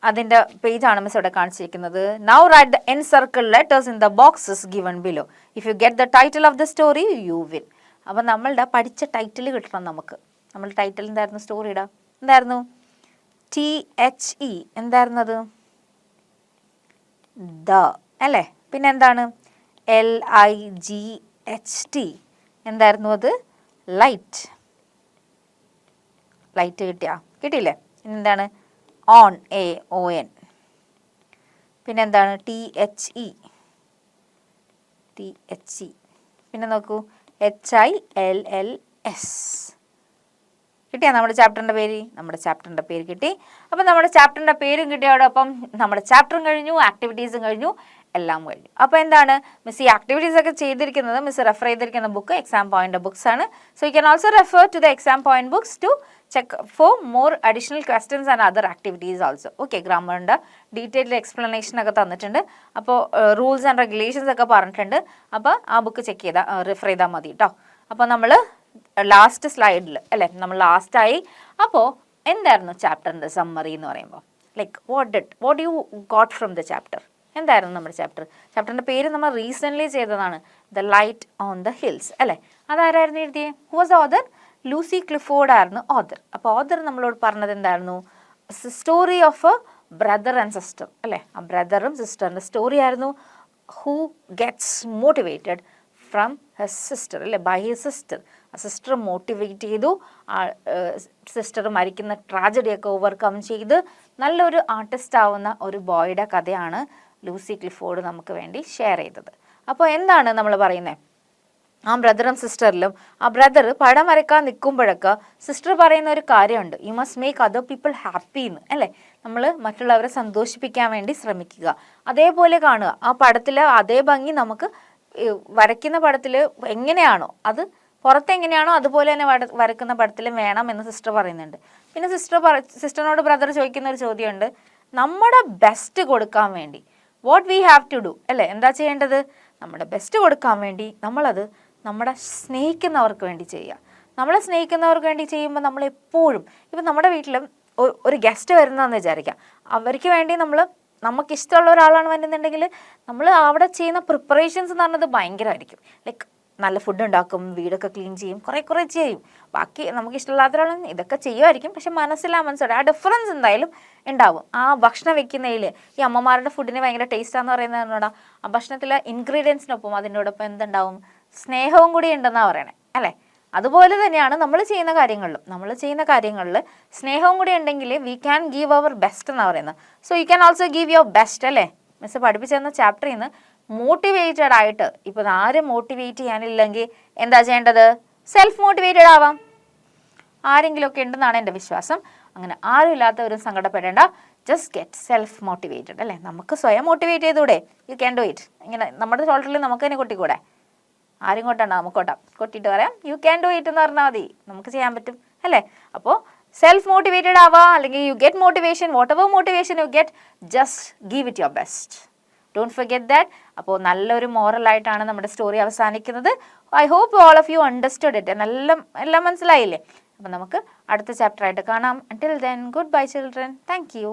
അതിൻ്റെ പേജാണ് മിസ് ഇവിടെ കാണിച്ചിരിക്കുന്നത്. Now write the encircled letters in the boxes given below. If you get the title of the story you win. അപ്പം നമ്മളുടെ പഠിച്ച ടൈറ്റിൽ കിട്ടണം നമുക്ക്. നമ്മൾ ടൈറ്റിൽ എന്തായിരുന്നു സ്റ്റോറിയുടെ? എന്തായിരുന്നു? THE. എന്തായിരുന്നത്? ദ അല്ലേ? പിന്നെ എന്താണ്? LIGHT. എന്തായിരുന്നു അത്? ലൈറ്റ്. ലൈറ്റ് കിട്ടിയില്ലേ? എന്താണ്? On, AON. പിന്നെ എന്താണ്? THE. പിന്നെ നോക്കൂ, HILLS. കിട്ടിയാ നമ്മുടെ ചാപ്റ്ററിൻ്റെ പേര്? നമ്മുടെ ചാപ്റ്ററിൻ്റെ പേര് കിട്ടി. അപ്പം നമ്മുടെ ചാപ്റ്ററിൻ്റെ പേരും കിട്ടിയോടൊപ്പം നമ്മുടെ ചാപ്റ്ററും കഴിഞ്ഞു, ആക്ടിവിറ്റീസും കഴിഞ്ഞു, എല്ലാം കഴിഞ്ഞു. അപ്പോൾ എന്താണ് മിസ് ഈ ആക്ടിവിറ്റീസ് ഒക്കെ ചെയ്തിരിക്കുന്നത്? മിസ് റെഫർ ചെയ്തിരിക്കുന്ന ബുക്ക് എക്സാം പോയിന്റ് ബുക്സ് ആണ്. So you can also refer to the exam point books to check for more additional questions and other activities also. Okay, ഗ്രാമറിൻ്റെ ഡീറ്റെയിൽഡ് എക്സ്പ്ലനേഷൻ ഒക്കെ തന്നിട്ടുണ്ട്. അപ്പോൾ rules and regulations ഒക്കെ പറഞ്ഞിട്ടുണ്ട്. അപ്പോൾ ആ ബുക്ക് ചെക്ക് ചെയ്താൽ റെഫർ ചെയ്താൽ മതി കേട്ടോ. അപ്പോൾ നമ്മൾ ലാസ്റ്റ് സ്ലൈഡിൽ അല്ലേ, നമ്മൾ ലാസ്റ്റായി. അപ്പോൾ എന്തായിരുന്നു ചാപ്റ്ററിൻ്റെ സമ്മറി എന്ന് പറയുമ്പോൾ? Like what you got from the chapter? എന്തായിരുന്നു നമ്മുടെ ചാപ്റ്ററിൻ്റെ പേര്? നമ്മൾ റീസെൻ്റ്ലി ചെയ്തതാണ്, the light on the hills അല്ലേ? അതാരായിരുന്നു എഴുതിയത്? Who was the author? Lucy Clifford ആയിരുന്നു ഓഥർ. അപ്പോൾ ഓഥർ നമ്മളോട് പറഞ്ഞത് എന്തായിരുന്നു? Story of a brother and sister അല്ലേ? ആ ബ്രദറും സിസ്റ്ററിൻ്റെ സ്റ്റോറി ആയിരുന്നു. Who gets motivated from his sister അല്ലേ? By his sister. ആ സിസ്റ്റർ മോട്ടിവേറ്റ് ചെയ്തു. ആ സിസ്റ്റർ മരിക്കുന്ന ട്രാജഡിയൊക്കെ ഓവർകം ചെയ്ത് നല്ലൊരു ആർട്ടിസ്റ്റ് ആവുന്ന ഒരു ബോയുടെ കഥയാണ് ലൂസി ക്ലിഫോർഡ് നമുക്ക് വേണ്ടി ഷെയർ ചെയ്തത്. അപ്പോൾ എന്താണ് നമ്മൾ പറയുന്നത്? ആ ബ്രദറും സിസ്റ്ററിലും ആ ബ്രദർ പടം വരയ്ക്കാൻ നിൽക്കുമ്പോഴൊക്കെ സിസ്റ്റർ പറയുന്ന ഒരു കാര്യമുണ്ട്, you must make other people happy എന്ന് അല്ലേ? നമ്മൾ മറ്റുള്ളവരെ സന്തോഷിപ്പിക്കാൻ വേണ്ടി ശ്രമിക്കുക. അതേപോലെ കാണുക. ആ പടത്തിൽ അതേ ഭംഗി നമുക്ക് വരയ്ക്കുന്ന പടത്തിൽ എങ്ങനെയാണോ അത് പുറത്തെങ്ങനെയാണോ അതുപോലെ തന്നെ വരക്കുന്ന പടത്തിലും വേണം എന്ന് സിസ്റ്റർ പറയുന്നുണ്ട്. പിന്നെ സിസ്റ്ററിനോട് ബ്രദർ ചോദിക്കുന്ന ഒരു ചോദ്യമുണ്ട്, നമ്മുടെ ബെസ്റ്റ് കൊടുക്കാൻ വേണ്ടി what we have to do അല്ലേ? എന്താ ചെയ്യേണ്ടത്? നമ്മുടെ ബെസ്റ്റ് കൊടുക്കാൻ വേണ്ടി നമ്മളത് നമ്മുടെ സ്നേഹിക്കുന്നവർക്ക് വേണ്ടി ചെയ്യുക. നമ്മളെ സ്നേഹിക്കുന്നവർക്ക് വേണ്ടി ചെയ്യുമ്പോൾ നമ്മളെപ്പോഴും, ഇപ്പം നമ്മുടെ വീട്ടിലും ഒരു ഗസ്റ്റ് വരുന്നതെന്ന് വിചാരിക്കാം, അവർക്ക് വേണ്ടി നമുക്കിഷ്ടമുള്ള ഒരാളാണ് വരുന്നുണ്ടെങ്കിൽ നമ്മൾ അവിടെ ചെയ്യുന്ന പ്രിപ്പറേഷൻസ് എന്ന് പറഞ്ഞത് ഭയങ്കരമായിരിക്കും. ലൈക്ക് നല്ല ഫുഡ് ഉണ്ടാക്കും, വീടൊക്കെ ക്ലീൻ ചെയ്യും, കുറേ ചെയ്യും. ബാക്കി നമുക്ക് ഇഷ്ടമില്ലാത്ത ഒരാളും ഇതൊക്കെ ചെയ്യുമായിരിക്കും, പക്ഷെ മനസ്സിലോടെ ആ ഡിഫറൻസ് എന്തായാലും ഉണ്ടാവും. ആ ഭക്ഷണം വെക്കുന്നതിൽ ഈ അമ്മമാരുടെ ഫുഡിന് ഭയങ്കര ടേസ്റ്റാന്ന് പറയുന്നതിനോടാ ആ ഭക്ഷണത്തിലെ ഇൻഗ്രീഡിയൻസിനൊപ്പം അതിനോടൊപ്പം എന്തുണ്ടാവും? സ്നേഹവും കൂടി ഉണ്ടെന്നാണ് പറയണേ അല്ലേ? അതുപോലെ തന്നെയാണ് നമ്മൾ ചെയ്യുന്ന കാര്യങ്ങളിൽ സ്നേഹവും കൂടി ഉണ്ടെങ്കിൽ we can give our best എന്നാണ് പറയുന്നത്. So you can also give your best അല്ലേ? മിസ് പഠിപ്പിച്ചെന്ന ചാപ്റ്ററിൽ നിന്ന് മോട്ടിവേറ്റഡ് ആയിട്ട്, ഇപ്പം ആരും മോട്ടിവേറ്റ് ചെയ്യാനില്ലെങ്കിൽ എന്താ ചെയ്യേണ്ടത്? സെൽഫ് മോട്ടിവേറ്റഡ് ആവാം. ആരെങ്കിലുമൊക്കെ ഉണ്ടെന്നാണ് എൻ്റെ വിശ്വാസം. അങ്ങനെ ആരും ഇല്ലാത്തവരും സങ്കടപ്പെടേണ്ട, ജസ്റ്റ് ഗെറ്റ് സെൽഫ് മോട്ടിവേറ്റഡ് അല്ലേ? നമുക്ക് സ്വയം മോട്ടിവേറ്റ് ചെയ്തൂടെ? You can do it. ഇങ്ങനെ നമ്മുടെ ഷോൾഡറിൽ നമുക്ക് തന്നെ കൊട്ടിക്കൂടെ? ആരും കൊട്ടണ്ട, നമുക്ക് കൊട്ടിയിട്ട് പറയാം യു ക്യാൻ ഡു ഇറ്റ് എന്ന് പറഞ്ഞാൽ മതി, നമുക്ക് ചെയ്യാൻ പറ്റും അല്ലേ? അപ്പോൾ സെൽഫ് മോട്ടിവേറ്റഡ് ആവാം, അല്ലെങ്കിൽ you get motivation, whatever motivation you get, just give it your best. Don't forget that. അപ്പോൾ നല്ലൊരു മോറലായിട്ടാണ് നമ്മുടെ സ്റ്റോറി അവസാനിക്കുന്നത്. I hope all of you understood it. എല്ലാം മനസ്സിലായില്ലേ? അപ്പോൾ നമുക്ക് അടുത്ത ചാപ്റ്ററായിട്ട് കാണാം. Until then goodbye children. Thank U.